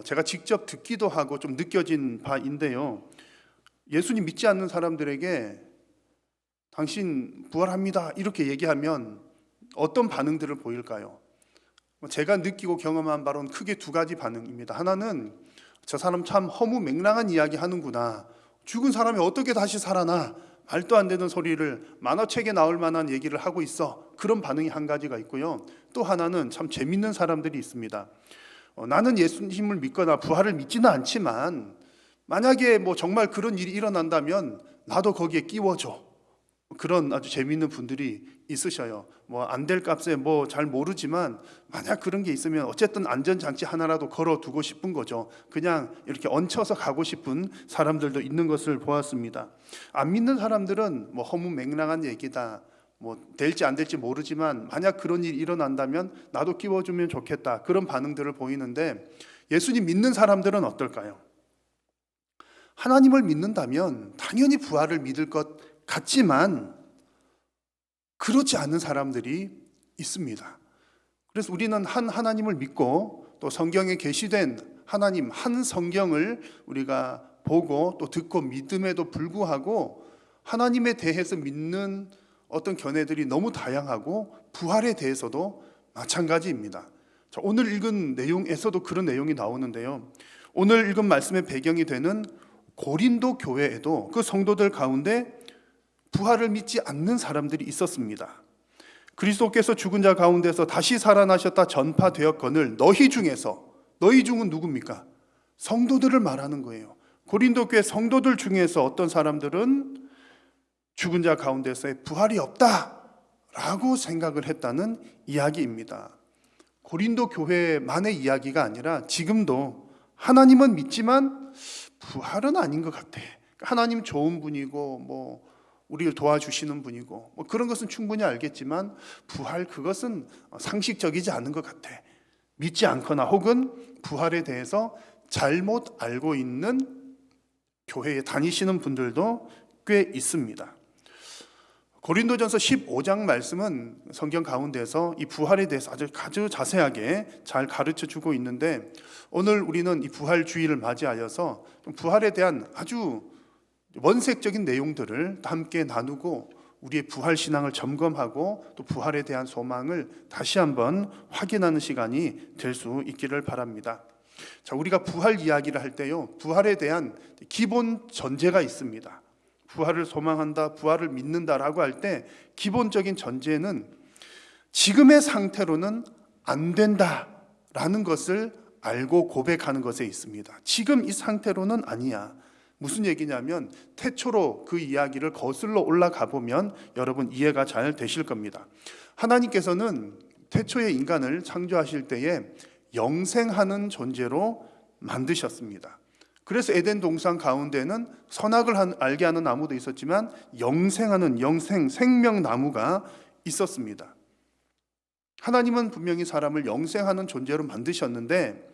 제가 직접 듣기도 하고 좀 느껴진 바인데요. 예수님 믿지 않는 사람들에게 당신 부활합니다 이렇게 얘기하면 어떤 반응들을 보일까요? 제가 느끼고 경험한 바로는 크게 두 가지 반응입니다. 하나는 저 사람 참 허무맹랑한 이야기 하는구나. 죽은 사람이 어떻게 다시 살아나? 말도 안 되는 소리를 만화책에 나올 만한 얘기를 하고 있어. 그런 반응이 한 가지가 있고요. 또 하나는 참 재밌는 사람들이 있습니다. 나는 예수님을 믿거나 부활을 믿지는 않지만 만약에 뭐 정말 그런 일이 일어난다면 나도 거기에 끼워줘. 그런 아주 재미있는 분들이 있으셔요. 뭐 안 될 값에 뭐 잘 모르지만 만약 그런 게 있으면 어쨌든 안전장치 하나라도 걸어두고 싶은 거죠. 그냥 이렇게 얹혀서 가고 싶은 사람들도 있는 것을 보았습니다. 안 믿는 사람들은 뭐 허무맹랑한 얘기다, 뭐 될지 안 될지 모르지만 만약 그런 일이 일어난다면 나도 끼워주면 좋겠다, 그런 반응들을 보이는데 예수님 믿는 사람들은 어떨까요? 하나님을 믿는다면 당연히 부활을 믿을 것 같지만 그렇지 않은 사람들이 있습니다. 그래서 우리는 한 하나님을 믿고 또 성경에 계시된 하나님 한 성경을 우리가 보고 또 듣고 믿음에도 불구하고 하나님에 대해서 믿는 어떤 견해들이 너무 다양하고 부활에 대해서도 마찬가지입니다. 자, 오늘 읽은 내용에서도 그런 내용이 나오는데요. 오늘 읽은 말씀의 배경이 되는 고린도 교회에도 그 성도들 가운데 부활을 믿지 않는 사람들이 있었습니다. 그리스도께서 죽은 자 가운데서 다시 살아나셨다 전파되었거늘 너희 중은 누굽니까? 성도들을 말하는 거예요. 고린도 교회 성도들 중에서 어떤 사람들은 죽은 자 가운데서의 부활이 없다라고 생각을 했다는 이야기입니다. 고린도 교회만의 이야기가 아니라 지금도 하나님은 믿지만 부활은 아닌 것 같아. 하나님 좋은 분이고 우리를 도와주시는 분이고 그런 것은 충분히 알겠지만 부활 그것은 상식적이지 않은 것 같아. 믿지 않거나 혹은 부활에 대해서 잘못 알고 있는 교회에 다니시는 분들도 꽤 있습니다. 고린도전서 15장 말씀은 성경 가운데서 이 부활에 대해서 아주 자세하게 잘 가르쳐 주고 있는데 오늘 우리는 이 부활주의를 맞이하여서 부활에 대한 아주 원색적인 내용들을 함께 나누고 우리의 부활 신앙을 점검하고 또 부활에 대한 소망을 다시 한번 확인하는 시간이 될 수 있기를 바랍니다. 자, 우리가 부활 이야기를 할 때요, 부활에 대한 기본 전제가 있습니다. 부활을 소망한다, 부활을 믿는다라고 할 때 기본적인 전제는 지금의 상태로는 안 된다라는 것을 알고 고백하는 것에 있습니다. 지금 이 상태로는 아니야. 무슨 얘기냐면 태초로 그 이야기를 거슬러 올라가 보면 여러분 이해가 잘 되실 겁니다. 하나님께서는 태초의 인간을 창조하실 때에 영생하는 존재로 만드셨습니다. 그래서 에덴 동산 가운데는 선악을 알게 하는 나무도 있었지만 영생하는 생명나무가 있었습니다. 하나님은 분명히 사람을 영생하는 존재로 만드셨는데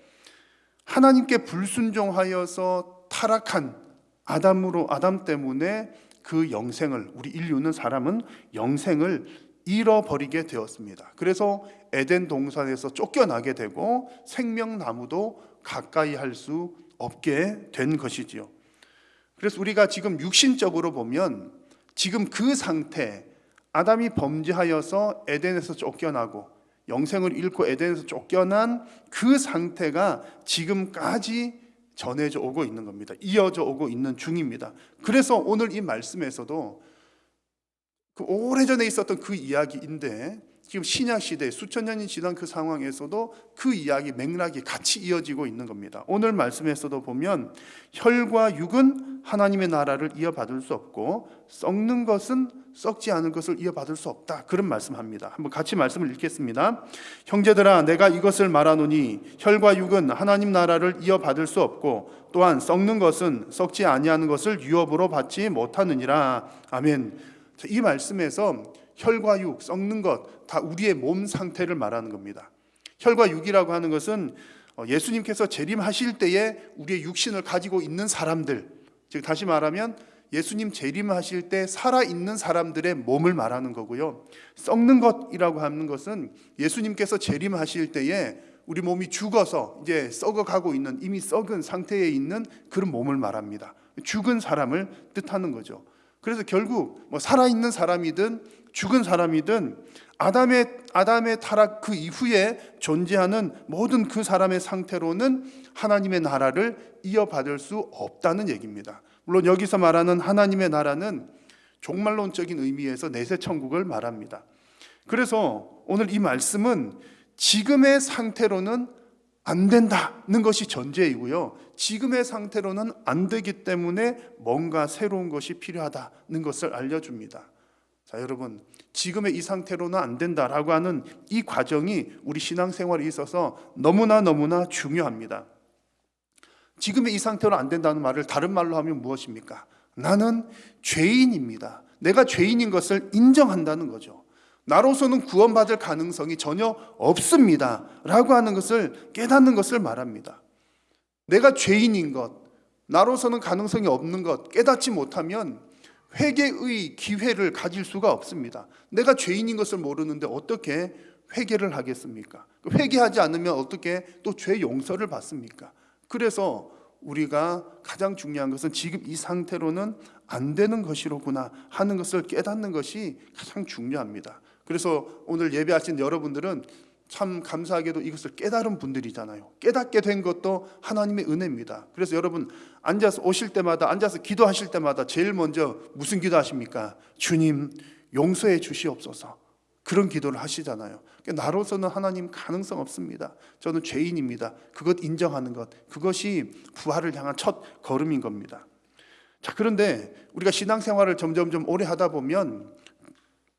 하나님께 불순종하여서 타락한 아담 때문에 그 영생을, 우리 인류는 사람은 영생을 잃어버리게 되었습니다. 그래서 에덴 동산에서 쫓겨나게 되고 생명나무도 가까이 할 수 없게 된 것이지요. 그래서 우리가 지금 육신적으로 보면 지금 그 상태, 아담이 범죄하여서 에덴에서 쫓겨나고 영생을 잃고 에덴에서 쫓겨난 그 상태가 지금까지 전해져 오고 있는 겁니다. 이어져 오고 있는 중입니다. 그래서 오늘 이 말씀에서도 그 오래전에 있었던 그 이야기인데 지금 신약 시대 수천 년이 지난 그 상황에서도 그 이야기 맥락이 같이 이어지고 있는 겁니다. 오늘 말씀에서도 보면 혈과 육은 하나님의 나라를 이어받을 수 없고 썩는 것은 썩지 않은 것을 이어받을 수 없다. 그런 말씀합니다. 한번 같이 말씀을 읽겠습니다. 형제들아 내가 이것을 말하노니 혈과 육은 하나님 나라를 이어받을 수 없고 또한 썩는 것은 썩지 아니하는 것을 유업으로 받지 못하느니라. 아멘. 이 말씀에서 혈과 육, 썩는 것 다 우리의 몸 상태를 말하는 겁니다. 혈과 육이라고 하는 것은 예수님께서 재림하실 때에 우리의 육신을 가지고 있는 사람들, 즉 다시 말하면 예수님 재림하실 때 살아있는 사람들의 몸을 말하는 거고요. 썩는 것이라고 하는 것은 예수님께서 재림하실 때에 우리 몸이 죽어서 이제 썩어가고 있는, 이미 썩은 상태에 있는 그런 몸을 말합니다. 죽은 사람을 뜻하는 거죠. 그래서 결국 살아있는 사람이든 죽은 사람이든 아담의 타락 그 이후에 존재하는 모든 그 사람의 상태로는 하나님의 나라를 이어받을 수 없다는 얘기입니다. 물론 여기서 말하는 하나님의 나라는 종말론적인 의미에서 내세 천국을 말합니다. 그래서 오늘 이 말씀은 지금의 상태로는 안 된다는 것이 전제이고요. 지금의 상태로는 안 되기 때문에 뭔가 새로운 것이 필요하다는 것을 알려줍니다. 자, 여러분, 지금의 이 상태로는 안 된다라고 하는 이 과정이 우리 신앙생활에 있어서 너무나 중요합니다. 지금의 이 상태로 안 된다는 말을 다른 말로 하면 무엇입니까? 나는 죄인입니다. 내가 죄인인 것을 인정한다는 거죠. 나로서는 구원받을 가능성이 전혀 없습니다 라고 하는 것을 깨닫는 것을 말합니다. 내가 죄인인 것, 나로서는 가능성이 없는 것 깨닫지 못하면 회개의 기회를 가질 수가 없습니다. 내가 죄인인 것을 모르는데 어떻게 회개를 하겠습니까? 회개하지 않으면 어떻게 또 죄 용서를 받습니까? 그래서 우리가 가장 중요한 것은 지금 이 상태로는 안 되는 것이로구나 하는 것을 깨닫는 것이 가장 중요합니다. 그래서 오늘 예배하신 여러분들은 참 감사하게도 이것을 깨달은 분들이잖아요. 깨닫게 된 것도 하나님의 은혜입니다. 그래서 여러분 앉아서 오실 때마다, 앉아서 기도하실 때마다 제일 먼저 무슨 기도하십니까? 주님 용서해 주시옵소서. 그런 기도를 하시잖아요. 나로서는 하나님 가능성 없습니다. 저는 죄인입니다. 그것 인정하는 것, 그것이 부활을 향한 첫 걸음인 겁니다. 자, 그런데 우리가 신앙생활을 점점 오래 하다 보면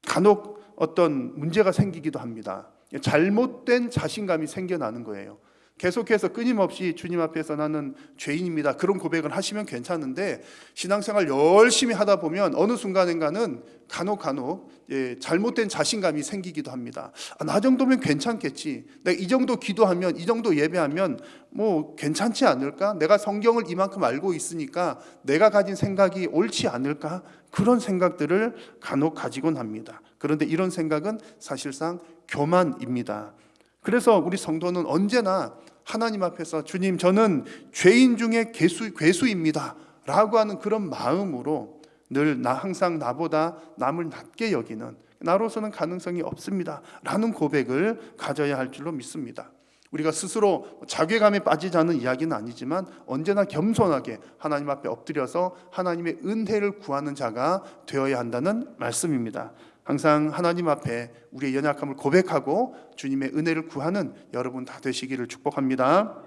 간혹 어떤 문제가 생기기도 합니다. 잘못된 자신감이 생겨나는 거예요. 계속해서 끊임없이 주님 앞에서 나는 죄인입니다, 그런 고백을 하시면 괜찮은데, 신앙생활 열심히 하다 보면 어느 순간인가는 간혹 잘못된 자신감이 생기기도 합니다. 나 정도면 괜찮겠지, 내가 이 정도 기도하면, 이 정도 예배하면 뭐 괜찮지 않을까, 내가 성경을 이만큼 알고 있으니까 내가 가진 생각이 옳지 않을까, 그런 생각들을 간혹 가지곤 합니다. 그런데 이런 생각은 사실상 교만입니다. 그래서 우리 성도는 언제나 하나님 앞에서 주님 저는 죄인 중에 괴수입니다 라고 하는 그런 마음으로 늘 항상 나보다 남을 낮게 여기는, 나로서는 가능성이 없습니다 라는 고백을 가져야 할 줄로 믿습니다. 우리가 스스로 자괴감에 빠지자는 이야기는 아니지만 언제나 겸손하게 하나님 앞에 엎드려서 하나님의 은혜를 구하는 자가 되어야 한다는 말씀입니다. 항상 하나님 앞에 우리의 연약함을 고백하고 주님의 은혜를 구하는 여러분 다 되시기를 축복합니다.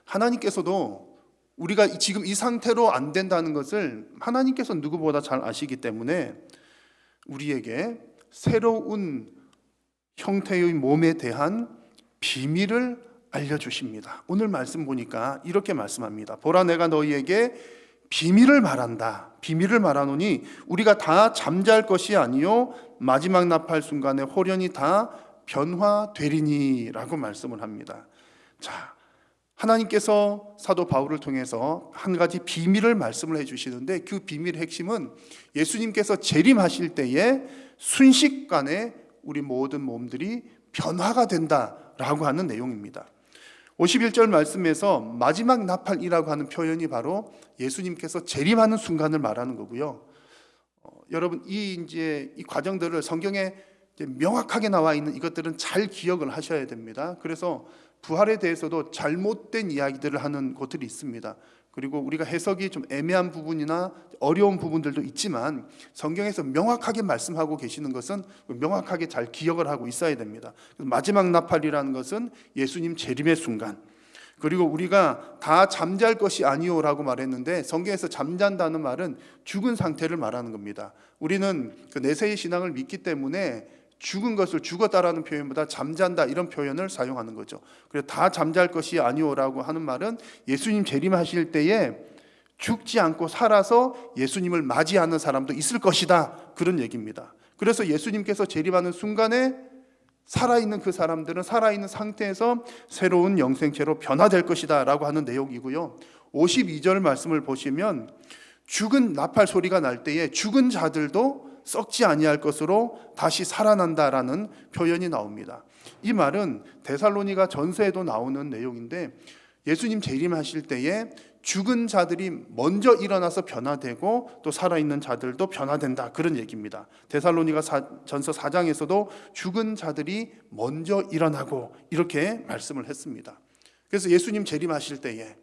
하나님께서도 우리가 지금 이 상태로 안 된다는 것을 하나님께서 누구보다 잘 아시기 때문에 우리에게 새로운 형태의 몸에 대한 비밀을 알려주십니다. 오늘 말씀 보니까 이렇게 말씀합니다. 보라, 내가 너희에게 비밀을 말한다. 비밀을 말하노니 우리가 다 잠잘 것이 아니요 마지막 나팔 순간에 홀연히 다 변화되리니 라고 말씀을 합니다. 자, 하나님께서 사도 바울을 통해서 한 가지 비밀을 말씀을 해주시는데, 그 비밀의 핵심은 예수님께서 재림하실 때에 순식간에 우리 모든 몸들이 변화가 된다라고 하는 내용입니다. 51절 말씀에서 마지막 나팔이라고 하는 표현이 바로 예수님께서 재림하는 순간을 말하는 거고요. 여러분 이 과정들을 성경에 명확하게 나와 있는 이것들은 잘 기억을 하셔야 됩니다. 그래서 부활에 대해서도 잘못된 이야기들을 하는 곳들이 있습니다. 그리고 우리가 해석이 좀 애매한 부분이나 어려운 부분들도 있지만 성경에서 명확하게 말씀하고 계시는 것은 명확하게 잘 기억을 하고 있어야 됩니다. 마지막 나팔이라는 것은 예수님 재림의 순간, 그리고 우리가 다 잠잘 것이 아니오라고 말했는데 성경에서 잠잔다는 말은 죽은 상태를 말하는 겁니다. 우리는 그 내세의 신앙을 믿기 때문에 죽은 것을 죽었다라는 표현보다 잠잔다 이런 표현을 사용하는 거죠. 그래서 다 잠잘 것이 아니오라고 하는 말은 예수님 재림하실 때에 죽지 않고 살아서 예수님을 맞이하는 사람도 있을 것이다, 그런 얘기입니다. 그래서 예수님께서 재림하는 순간에 살아있는 그 사람들은 살아있는 상태에서 새로운 영생체로 변화될 것이다 라고 하는 내용이고요. 52절 말씀을 보시면 죽은 나팔 소리가 날 때에 죽은 자들도 썩지 아니할 것으로 다시 살아난다라는 표현이 나옵니다. 이 말은 데살로니가 전서에도 나오는 내용인데, 예수님 재림하실 때에 죽은 자들이 먼저 일어나서 변화되고 또 살아있는 자들도 변화된다, 그런 얘기입니다. 데살로니가 전서 4장에서도 죽은 자들이 먼저 일어나고 이렇게 말씀을 했습니다. 그래서 예수님 재림하실 때에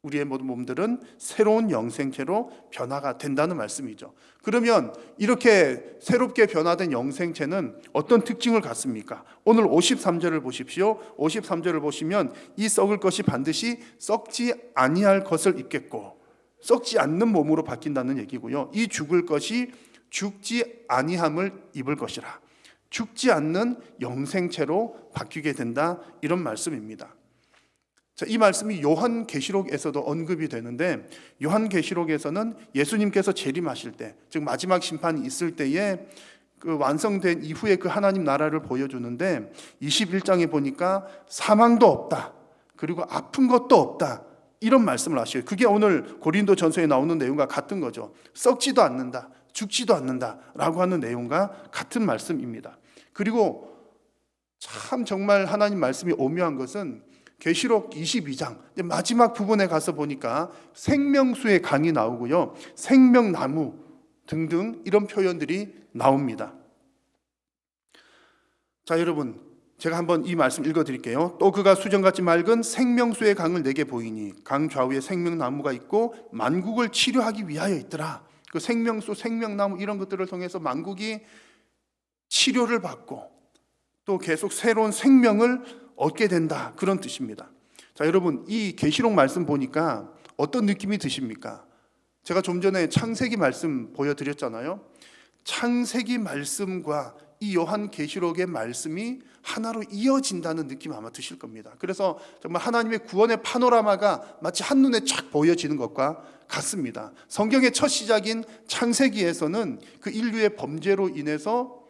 우리의 모든 몸들은 새로운 영생체로 변화가 된다는 말씀이죠. 그러면 이렇게 새롭게 변화된 영생체는 어떤 특징을 갖습니까? 오늘 53절을 보십시오. 53절을 보시면 이 썩을 것이 반드시 썩지 아니할 것을 입겠고, 썩지 않는 몸으로 바뀐다는 얘기고요. 이 죽을 것이 죽지 아니함을 입을 것이라, 죽지 않는 영생체로 바뀌게 된다, 이런 말씀입니다. 자, 이 말씀이 요한계시록에서도 언급이 되는데, 요한계시록에서는 예수님께서 재림하실 때, 즉 마지막 심판이 있을 때에 그 완성된 이후에 그 하나님 나라를 보여주는데, 21장에 보니까 사망도 없다, 그리고 아픈 것도 없다, 이런 말씀을 하셔요. 그게 오늘 고린도 전서에 나오는 내용과 같은 거죠. 썩지도 않는다, 죽지도 않는다 라고 하는 내용과 같은 말씀입니다. 그리고 참 정말 하나님 말씀이 오묘한 것은 계시록 22장 마지막 부분에 가서 보니까 생명수의 강이 나오고요, 생명나무 등등 이런 표현들이 나옵니다. 자, 여러분, 제가 한번 이 말씀 읽어드릴게요. 또 그가 수정같이 맑은 생명수의 강을 내게 보이니 강 좌우에 생명나무가 있고 만국을 치료하기 위하여 있더라. 그 생명수, 생명나무 이런 것들을 통해서 만국이 치료를 받고 또 계속 새로운 생명을 얻게 된다, 그런 뜻입니다. 자, 여러분, 이 계시록 말씀 보니까 어떤 느낌이 드십니까? 제가 좀 전에 창세기 말씀 보여드렸잖아요. 창세기 말씀과 이 요한계시록의 말씀이 하나로 이어진다는 느낌 아마 드실 겁니다. 그래서 정말 하나님의 구원의 파노라마가 마치 한눈에 쫙 보여지는 것과 같습니다. 성경의 첫 시작인 창세기에서는 그 인류의 범죄로 인해서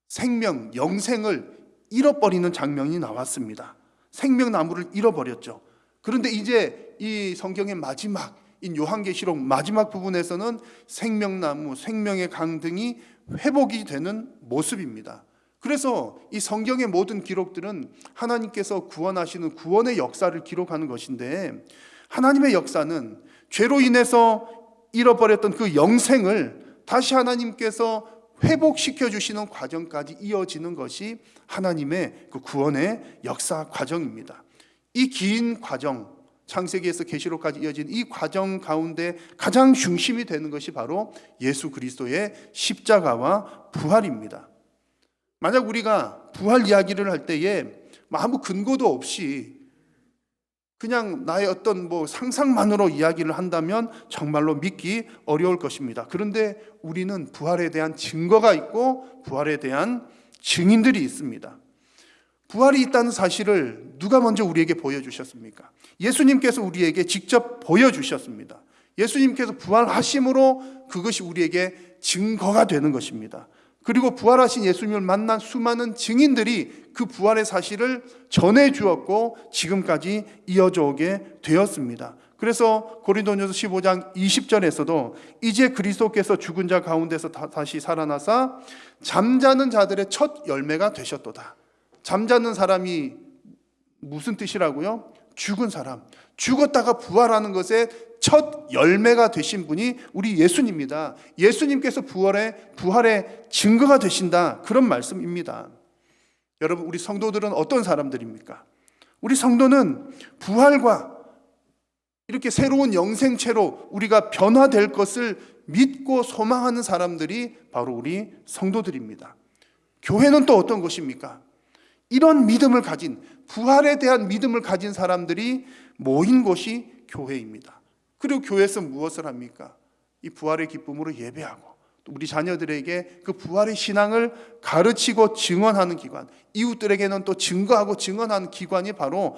생명, 영생을 잃어버리는 장면이 나왔습니다. 생명나무를 잃어버렸죠. 그런데 이제 이 성경의 마지막인 요한계시록 마지막 부분에서는 생명나무, 생명의 강 등이 회복이 되는 모습입니다. 그래서 이 성경의 모든 기록들은 하나님께서 구원하시는 구원의 역사를 기록하는 것인데, 하나님의 역사는 죄로 인해서 잃어버렸던 그 영생을 다시 하나님께서 회복시켜 주시는 과정까지 이어지는 것이 하나님의 그 구원의 역사 과정입니다. 이 긴 과정, 창세기에서 계시록까지 이어진 이 과정 가운데 가장 중심이 되는 것이 바로 예수 그리스도의 십자가와 부활입니다. 만약 우리가 부활 이야기를 할 때에 아무 근거도 없이 그냥 나의 어떤 상상만으로 이야기를 한다면 정말로 믿기 어려울 것입니다. 그런데 우리는 부활에 대한 증거가 있고 부활에 대한 증인들이 있습니다. 부활이 있다는 사실을 누가 먼저 우리에게 보여주셨습니까? 예수님께서 우리에게 직접 보여주셨습니다. 예수님께서 부활하심으로 그것이 우리에게 증거가 되는 것입니다. 그리고 부활하신 예수님을 만난 수많은 증인들이 그 부활의 사실을 전해 주었고 지금까지 이어져 오게 되었습니다. 그래서 고린도전서 15장 20절에서도 이제 그리스도께서 죽은 자 가운데서 다시 살아나사 잠자는 자들의 첫 열매가 되셨도다. 잠자는 사람이 무슨 뜻이라고요? 죽은 사람, 죽었다가 부활하는 것의 첫 열매가 되신 분이 우리 예수님입니다. 예수님께서 부활의 증거가 되신다, 그런 말씀입니다. 여러분, 우리 성도들은 어떤 사람들입니까? 우리 성도는 부활과 이렇게 새로운 영생체로 우리가 변화될 것을 믿고 소망하는 사람들이 바로 우리 성도들입니다. 교회는 또 어떤 것입니까? 이런 믿음을 가진, 부활에 대한 믿음을 가진 사람들이 모인 곳이 교회입니다. 그리고 교회에서 무엇을 합니까? 이 부활의 기쁨으로 예배하고 또 우리 자녀들에게 그 부활의 신앙을 가르치고 증언하는 기관, 이웃들에게는 또 증거하고 증언하는 기관이 바로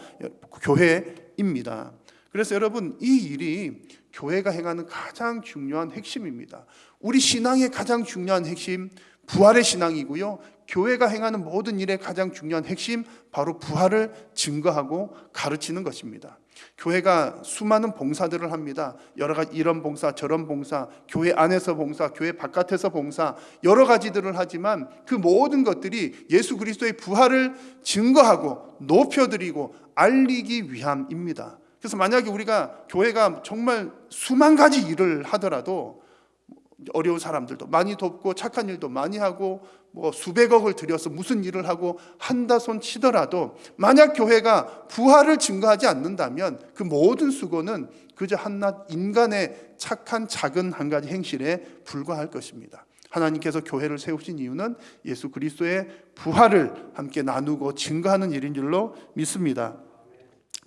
교회입니다. 그래서 여러분, 이 일이 교회가 행하는 가장 중요한 핵심입니다. 우리 신앙의 가장 중요한 핵심, 부활의 신앙이고요, 교회가 행하는 모든 일의 가장 중요한 핵심, 바로 부활을 증거하고 가르치는 것입니다. 교회가 수많은 봉사들을 합니다. 여러 가지 이런 봉사, 저런 봉사, 교회 안에서 봉사, 교회 바깥에서 봉사, 여러 가지들을 하지만 그 모든 것들이 예수 그리스도의 부활을 증거하고 높여드리고 알리기 위함입니다. 그래서 만약에 우리가 교회가 정말 수만 가지 일을 하더라도, 어려운 사람들도 많이 돕고 착한 일도 많이 하고 수백억을 들여서 무슨 일을 하고 한다 손 치더라도, 만약 교회가 부활을 증거하지 않는다면 그 모든 수고는 그저 한낱 인간의 착한 작은 한 가지 행실에 불과할 것입니다. 하나님께서 교회를 세우신 이유는 예수 그리스도의 부활을 함께 나누고 증거하는 일인 줄로 믿습니다.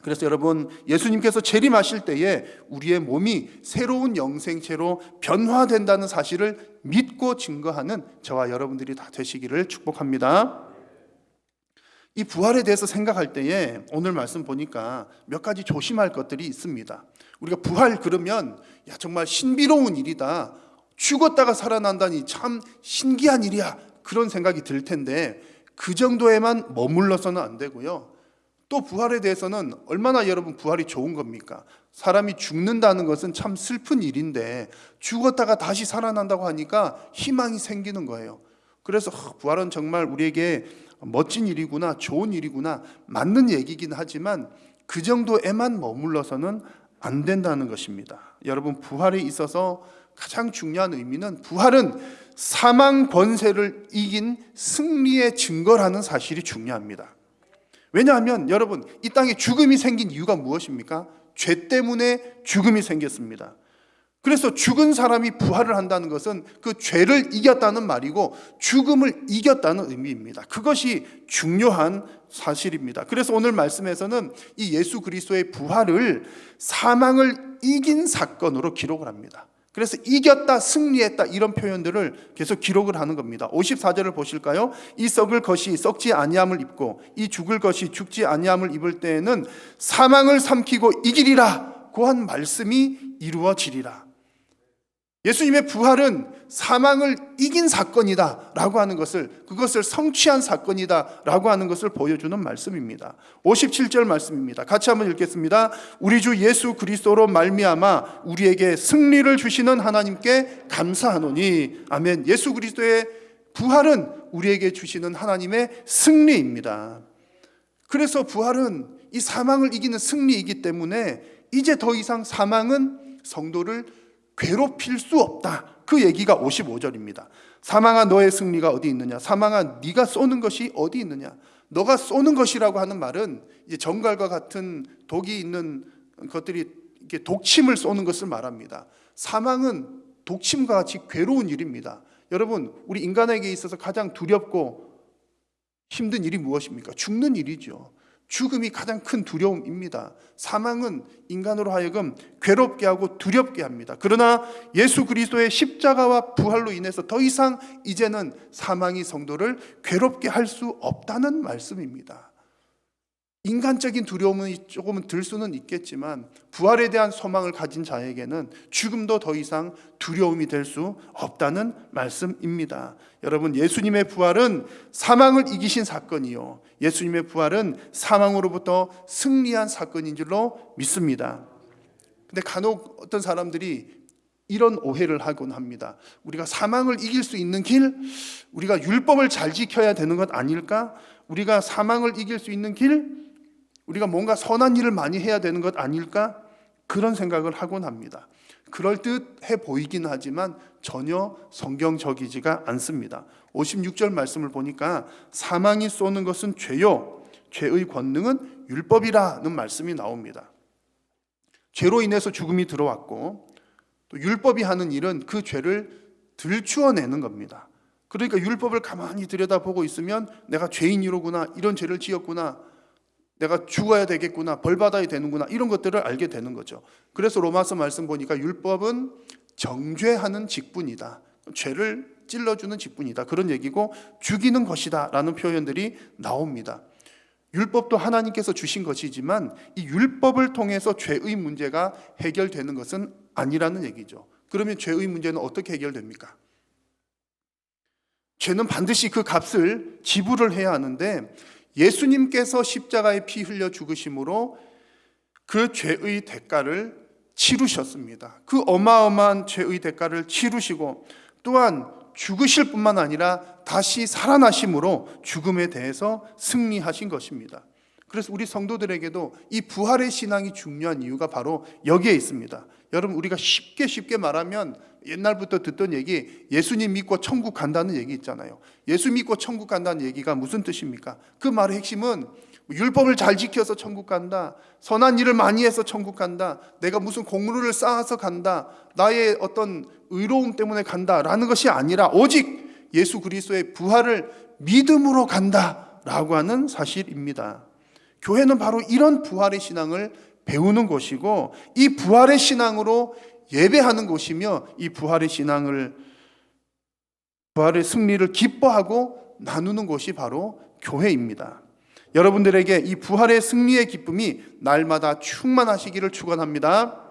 그래서 여러분, 예수님께서 재림하실 때에 우리의 몸이 새로운 영생체로 변화된다는 사실을 믿고 증거하는 저와 여러분들이 다 되시기를 축복합니다. 이 부활에 대해서 생각할 때에 오늘 말씀 보니까 몇 가지 조심할 것들이 있습니다. 우리가 부활 그러면 정말 신비로운 일이다, 죽었다가 살아난다니 참 신기한 일이야, 그런 생각이 들 텐데 그 정도에만 머물러서는 안 되고요. 또 부활에 대해서는 얼마나 여러분 부활이 좋은 겁니까? 사람이 죽는다는 것은 참 슬픈 일인데 죽었다가 다시 살아난다고 하니까 희망이 생기는 거예요. 그래서 부활은 정말 우리에게 멋진 일이구나, 좋은 일이구나, 맞는 얘기긴 하지만 그 정도에만 머물러서는 안 된다는 것입니다. 여러분, 부활에 있어서 가장 중요한 의미는 부활은 사망 권세를 이긴 승리의 증거라는 사실이 중요합니다. 왜냐하면 여러분, 이 땅에 죽음이 생긴 이유가 무엇입니까? 죄 때문에 죽음이 생겼습니다. 그래서 죽은 사람이 부활을 한다는 것은 그 죄를 이겼다는 말이고 죽음을 이겼다는 의미입니다. 그것이 중요한 사실입니다. 그래서 오늘 말씀에서는 이 예수 그리스도의 부활을 사망을 이긴 사건으로 기록을 합니다. 그래서 이겼다, 승리했다 이런 표현들을 계속 기록을 하는 겁니다. 54절을 보실까요? 이 썩을 것이 썩지 아니함을 입고 이 죽을 것이 죽지 아니함을 입을 때에는 사망을 삼키고 이기리라 고한 말씀이 이루어지리라. 예수님의 부활은 사망을 이긴 사건이다 라고 하는 것을, 그것을 성취한 사건이다 라고 하는 것을 보여주는 말씀입니다. 57절 말씀입니다. 같이 한번 읽겠습니다. 우리 주 예수 그리스도로 말미암아 우리에게 승리를 주시는 하나님께 감사하노니. 아멘. 예수 그리스도의 부활은 우리에게 주시는 하나님의 승리입니다. 그래서 부활은 이 사망을 이기는 승리이기 때문에 이제 더 이상 사망은 성도를 괴롭힐 수 없다. 그 얘기가 55절입니다. 사망아 너의 승리가 어디 있느냐? 사망아 네가 쏘는 것이 어디 있느냐? 너가 쏘는 것이라고 하는 말은 이제 정갈과 같은 독이 있는 것들이 이렇게 독침을 쏘는 것을 말합니다. 사망은 독침과 같이 괴로운 일입니다. 여러분, 우리 인간에게 있어서 가장 두렵고 힘든 일이 무엇입니까? 죽는 일이죠. 죽음이 가장 큰 두려움입니다. 사망은 인간으로 하여금 괴롭게 하고 두렵게 합니다. 그러나 예수 그리스도의 십자가와 부활로 인해서 더 이상 이제는 사망이 성도를 괴롭게 할 수 없다는 말씀입니다. 인간적인 두려움은 조금은 들 수는 있겠지만 부활에 대한 소망을 가진 자에게는 죽음도 더 이상 두려움이 될 수 없다는 말씀입니다. 여러분, 예수님의 부활은 사망을 이기신 사건이요, 예수님의 부활은 사망으로부터 승리한 사건인 줄로 믿습니다. 근데 간혹 어떤 사람들이 이런 오해를 하곤 합니다. 우리가 사망을 이길 수 있는 길, 우리가 율법을 잘 지켜야 되는 것 아닐까? 우리가 사망을 이길 수 있는 길, 우리가 뭔가 선한 일을 많이 해야 되는 것 아닐까? 그런 생각을 하곤 합니다. 그럴듯해 보이긴 하지만 전혀 성경적이지가 않습니다. 56절 말씀을 보니까 사망이 쏘는 것은 죄요, 죄의 권능은 율법이라는 말씀이 나옵니다. 죄로 인해서 죽음이 들어왔고 또 율법이 하는 일은 그 죄를 들추어내는 겁니다. 그러니까 율법을 가만히 들여다보고 있으면 내가 죄인이로구나, 이런 죄를 지었구나, 내가 죽어야 되겠구나, 벌 받아야 되는구나, 이런 것들을 알게 되는 거죠. 그래서 로마서 말씀 보니까 율법은 정죄하는 직분이다, 죄를 찔러주는 직분이다, 그런 얘기고 죽이는 것이다 라는 표현들이 나옵니다. 율법도 하나님께서 주신 것이지만 이 율법을 통해서 죄의 문제가 해결되는 것은 아니라는 얘기죠. 그러면 죄의 문제는 어떻게 해결됩니까? 죄는 반드시 그 값을 지불을 해야 하는데 예수님께서 십자가에 피 흘려 죽으심으로 그 죄의 대가를 치르셨습니다. 그 어마어마한 죄의 대가를 치르시고 또한 죽으실 뿐만 아니라 다시 살아나심으로 죽음에 대해서 승리하신 것입니다. 그래서 우리 성도들에게도 이 부활의 신앙이 중요한 이유가 바로 여기에 있습니다. 여러분, 우리가 쉽게 말하면 옛날부터 듣던 얘기, 예수님 믿고 천국 간다는 얘기 있잖아요. 예수 믿고 천국 간다는 얘기가 무슨 뜻입니까? 그 말의 핵심은 율법을 잘 지켜서 천국 간다, 선한 일을 많이 해서 천국 간다, 내가 무슨 공로를 쌓아서 간다, 나의 어떤 의로움 때문에 간다라는 것이 아니라 오직 예수 그리스도의 부활을 믿음으로 간다라고 하는 사실입니다. 교회는 바로 이런 부활의 신앙을 배우는 곳이고 이 부활의 신앙으로 예배하는 곳이며 이 부활의 신앙을, 부활의 승리를 기뻐하고 나누는 곳이 바로 교회입니다. 여러분들에게 이 부활의 승리의 기쁨이 날마다 충만하시기를 축원합니다.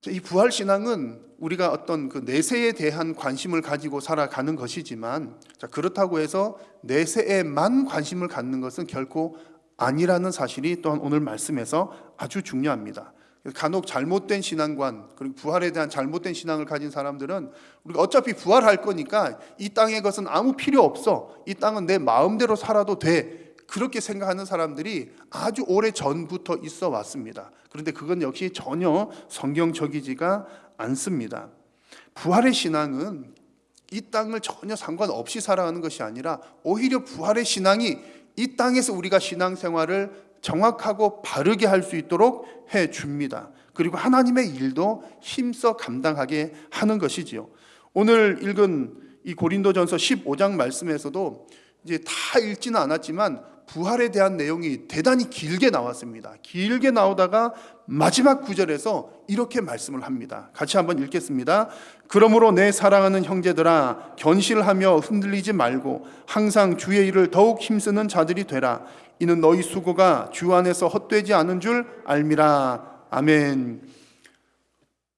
이 부활 신앙은 우리가 어떤 그 내세에 대한 관심을 가지고 살아가는 것이지만, 그렇다고 해서 내세에만 관심을 갖는 것은 결코 아니라는 사실이 또한 오늘 말씀에서 아주 중요합니다. 간혹 잘못된 신앙관, 그리고 부활에 대한 잘못된 신앙을 가진 사람들은 우리가 어차피 부활할 거니까 이 땅의 것은 아무 필요 없어, 이 땅은 내 마음대로 살아도 돼, 그렇게 생각하는 사람들이 아주 오래 전부터 있어 왔습니다. 그런데 그건 역시 전혀 성경적이지가 않습니다. 부활의 신앙은 이 땅을 전혀 상관없이 살아가는 것이 아니라 오히려 부활의 신앙이 이 땅에서 우리가 신앙생활을 정확하고 바르게 할 수 있도록 해줍니다. 그리고 하나님의 일도 힘써 감당하게 하는 것이지요. 오늘 읽은 이 고린도전서 15장 말씀에서도 이제 다 읽지는 않았지만 부활에 대한 내용이 대단히 길게 나왔습니다. 길게 나오다가 마지막 구절에서 이렇게 말씀을 합니다. 같이 한번 읽겠습니다. 그러므로 내 사랑하는 형제들아, 견실하며 흔들리지 말고 항상 주의 일을 더욱 힘쓰는 자들이 되라. 이는 너희 수고가 주 안에서 헛되지 않은 줄 알미라. 아멘.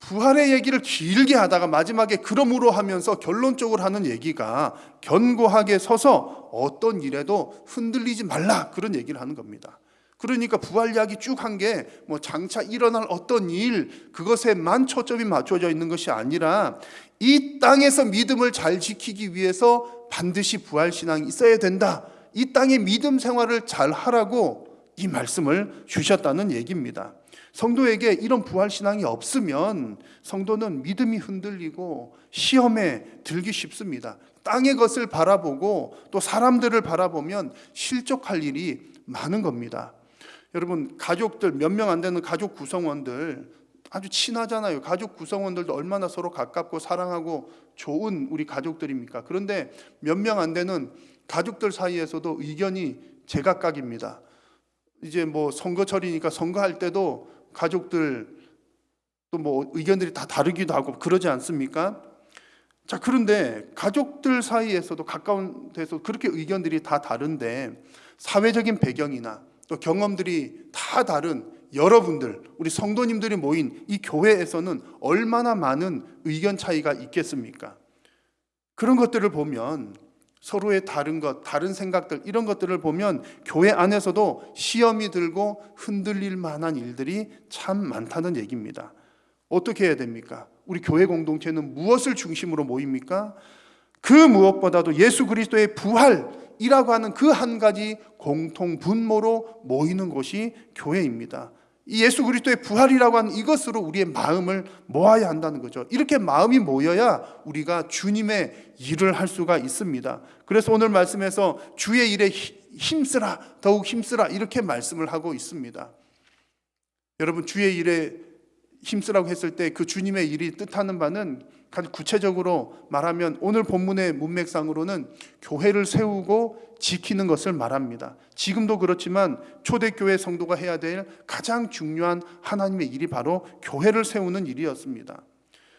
부활의 얘기를 길게 하다가 마지막에 그러므로 하면서 결론적으로 하는 얘기가 견고하게 서서 어떤 일에도 흔들리지 말라, 그런 얘기를 하는 겁니다. 그러니까 부활 이야기 쭉 한 게 뭐 장차 일어날 어떤 일, 그것에만 초점이 맞춰져 있는 것이 아니라 이 땅에서 믿음을 잘 지키기 위해서 반드시 부활 신앙이 있어야 된다, 이 땅의 믿음 생활을 잘 하라고 이 말씀을 주셨다는 얘기입니다. 성도에게 이런 부활 신앙이 없으면 성도는 믿음이 흔들리고 시험에 들기 쉽습니다. 땅의 것을 바라보고 또 사람들을 바라보면 실족할 일이 많은 겁니다. 여러분, 가족들 몇 명 안 되는 가족 구성원들 아주 친하잖아요. 가족 구성원들도 얼마나 서로 가깝고 사랑하고 좋은 우리 가족들입니까? 그런데 몇 명 안 되는 가족들 사이에서도 의견이 제각각입니다. 이제 뭐 선거철이니까 선거할 때도 가족들 또 뭐 의견들이 다 다르기도 하고 그러지 않습니까? 자, 그런데 가족들 사이에서도 가까운 데서 그렇게 의견들이 다 다른데 사회적인 배경이나 또 경험들이 다 다른 여러분들, 우리 성도님들이 모인 이 교회에서는 얼마나 많은 의견 차이가 있겠습니까? 그런 것들을 보면 서로의 다른 것, 다른 생각들, 이런 것들을 보면 교회 안에서도 시험이 들고 흔들릴 만한 일들이 참 많다는 얘기입니다. 어떻게 해야 됩니까? 우리 교회 공동체는 무엇을 중심으로 모입니까? 그 무엇보다도 예수 그리스도의 부활이라고 하는 그 한 가지 공통 분모로 모이는 곳이 교회입니다. 이 예수 그리스도의 부활이라고 하는 이것으로 우리의 마음을 모아야 한다는 거죠. 이렇게 마음이 모여야 우리가 주님의 일을 할 수가 있습니다. 그래서 오늘 말씀에서 주의 일에 힘쓰라, 더욱 힘쓰라, 이렇게 말씀을 하고 있습니다. 여러분, 주의 일에 힘쓰라고 했을 때 그 주님의 일이 뜻하는 바는 구체적으로 말하면 오늘 본문의 문맥상으로는 교회를 세우고 지키는 것을 말합니다. 지금도 그렇지만 초대교회 성도가 해야 될 가장 중요한 하나님의 일이 바로 교회를 세우는 일이었습니다.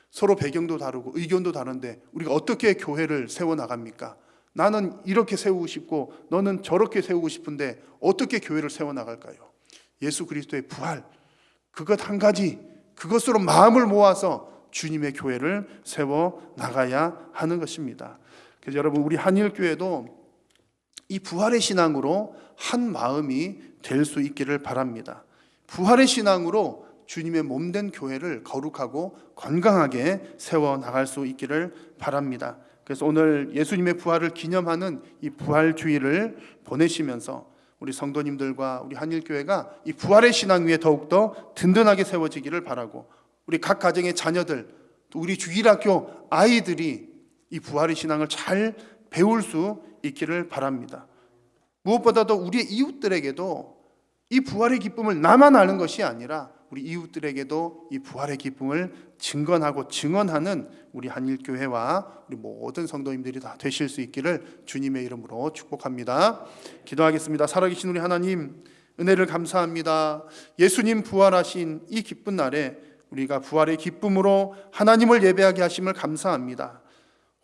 서로 배경도 다르고 의견도 다른데 우리가 어떻게 교회를 세워나갑니까? 나는 이렇게 세우고 싶고 너는 저렇게 세우고 싶은데 어떻게 교회를 세워나갈까요? 예수 그리스도의 부활, 그것 한 가지, 그것으로 마음을 모아서 주님의 교회를 세워 나가야 하는 것입니다. 그래서 여러분, 우리 한일교회도 이 부활의 신앙으로 한 마음이 될 수 있기를 바랍니다. 부활의 신앙으로 주님의 몸된 교회를 거룩하고 건강하게 세워 나갈 수 있기를 바랍니다. 그래서 오늘 예수님의 부활을 기념하는 이 부활주의를 보내시면서 우리 성도님들과 우리 한일교회가 이 부활의 신앙 위에 더욱더 든든하게 세워지기를 바라고, 우리 각 가정의 자녀들, 또 우리 주일학교 아이들이 이 부활의 신앙을 잘 배울 수 있기를 바랍니다. 무엇보다도 우리의 이웃들에게도 이 부활의 기쁨을 나만 아는 것이 아니라 우리 이웃들에게도 이 부활의 기쁨을 증거하고 증언하는 우리 한일교회와 우리 모든 성도님들이 다 되실 수 있기를 주님의 이름으로 축복합니다. 기도하겠습니다. 살아계신 우리 하나님, 은혜를 감사합니다. 예수님 부활하신 이 기쁜 날에 우리가 부활의 기쁨으로 하나님을 예배하게 하심을 감사합니다.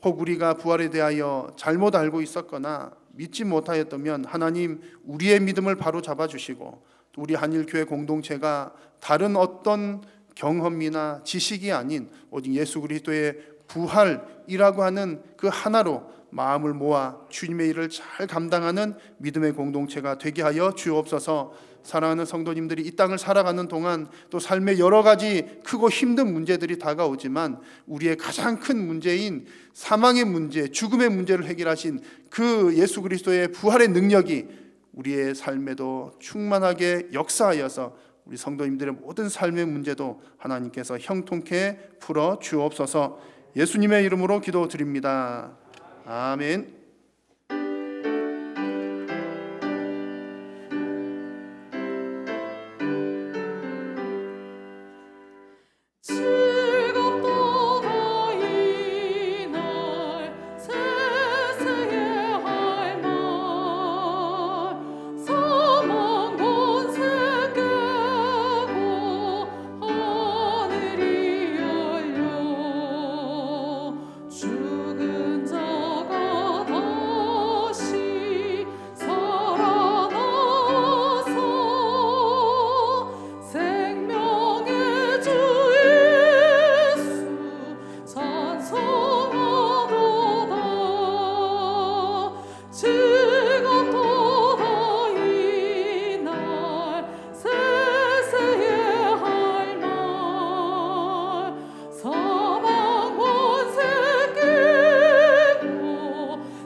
혹 우리가 부활에 대하여 잘못 알고 있었거나 믿지 못하였다면 하나님, 우리의 믿음을 바로 잡아주시고 또 우리 한일교회 공동체가 다른 어떤 경험이나 지식이 아닌 오직 예수 그리스도의 부활이라고 하는 그 하나로 마음을 모아 주님의 일을 잘 감당하는 믿음의 공동체가 되게 하여 주옵소서. 사랑하는 성도님들이 이 땅을 살아가는 동안 또 삶의 여러 가지 크고 힘든 문제들이 다가오지만 우리의 가장 큰 문제인 사망의 문제, 죽음의 문제를 해결하신 그 예수 그리스도의 부활의 능력이 우리의 삶에도 충만하게 역사하여서 우리 성도님들의 모든 삶의 문제도 하나님께서 형통케 풀어 주옵소서. 예수님의 이름으로 기도드립니다. 아멘. 즐겁도다 이날 세세의 할 말 사망 권세 깨고 하늘이 열려 죽은 자가 다시 살아나서 생명의 주 예수 찬송하도다. 즐겁도다 이날 세세의 할 말 사망 권세 깨고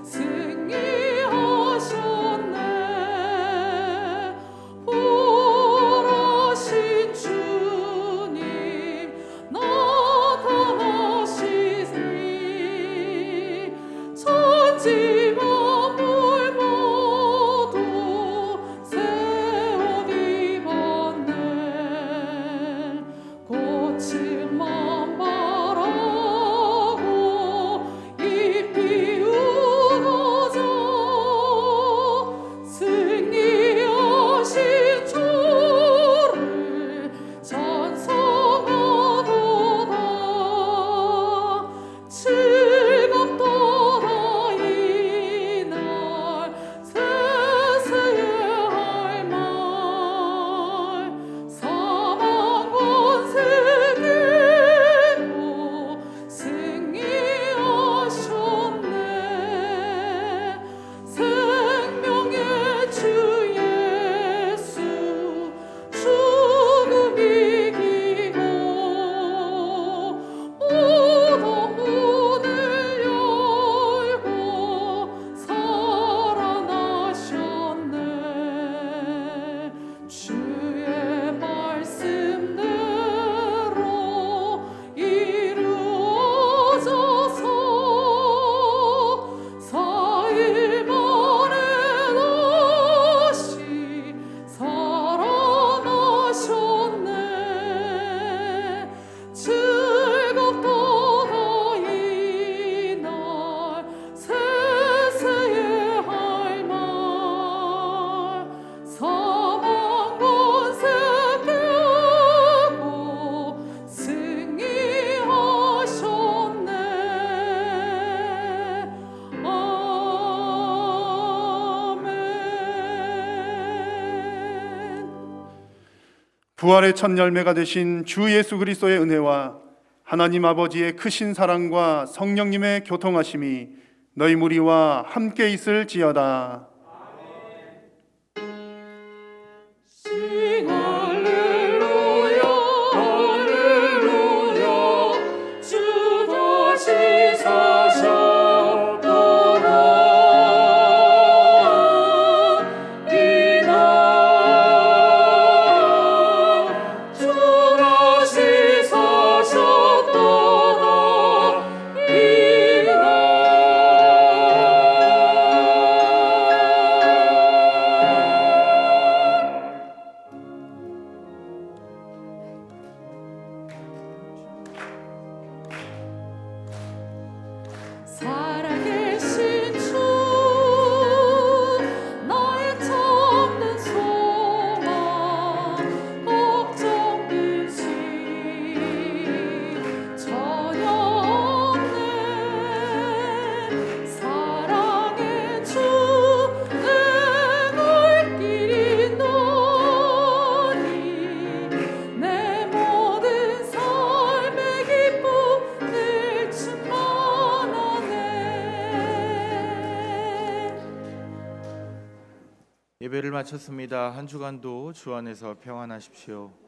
승리하셨네. 부활하신 주님 나타나시니 천지 만물 모두 새 옷 입었네. 고침만 바라고 잎이 우거져 승리하신 주를 찬송하도다. 즐겁도다 이날 세세의 할 말 사망 권세 깨고 승리하셨네. 생명의 주 예수 죽음 이기고 모든 문을 열고 살아나셨네. 주의 말씀대로 이루어져서 4일 만에 다시 살아나셨네. 즐겁도다 이날 세세의 할 말 사망 권세 깨고 승리하셨네. 아멘. 부활의 첫 열매가 되신 주 예수 그리스도의 은혜와 하나님 아버지의 크신 사랑과 성령님의 교통하심이 너희 무리와 함께 있을지어다. Sing 할렐루야 할렐루야 주 다시 사셨도다. 이날 주 다시 사셨도다. 이날 예배를 마쳤습니다. 한 주간도 주 안에서 평안하십시오.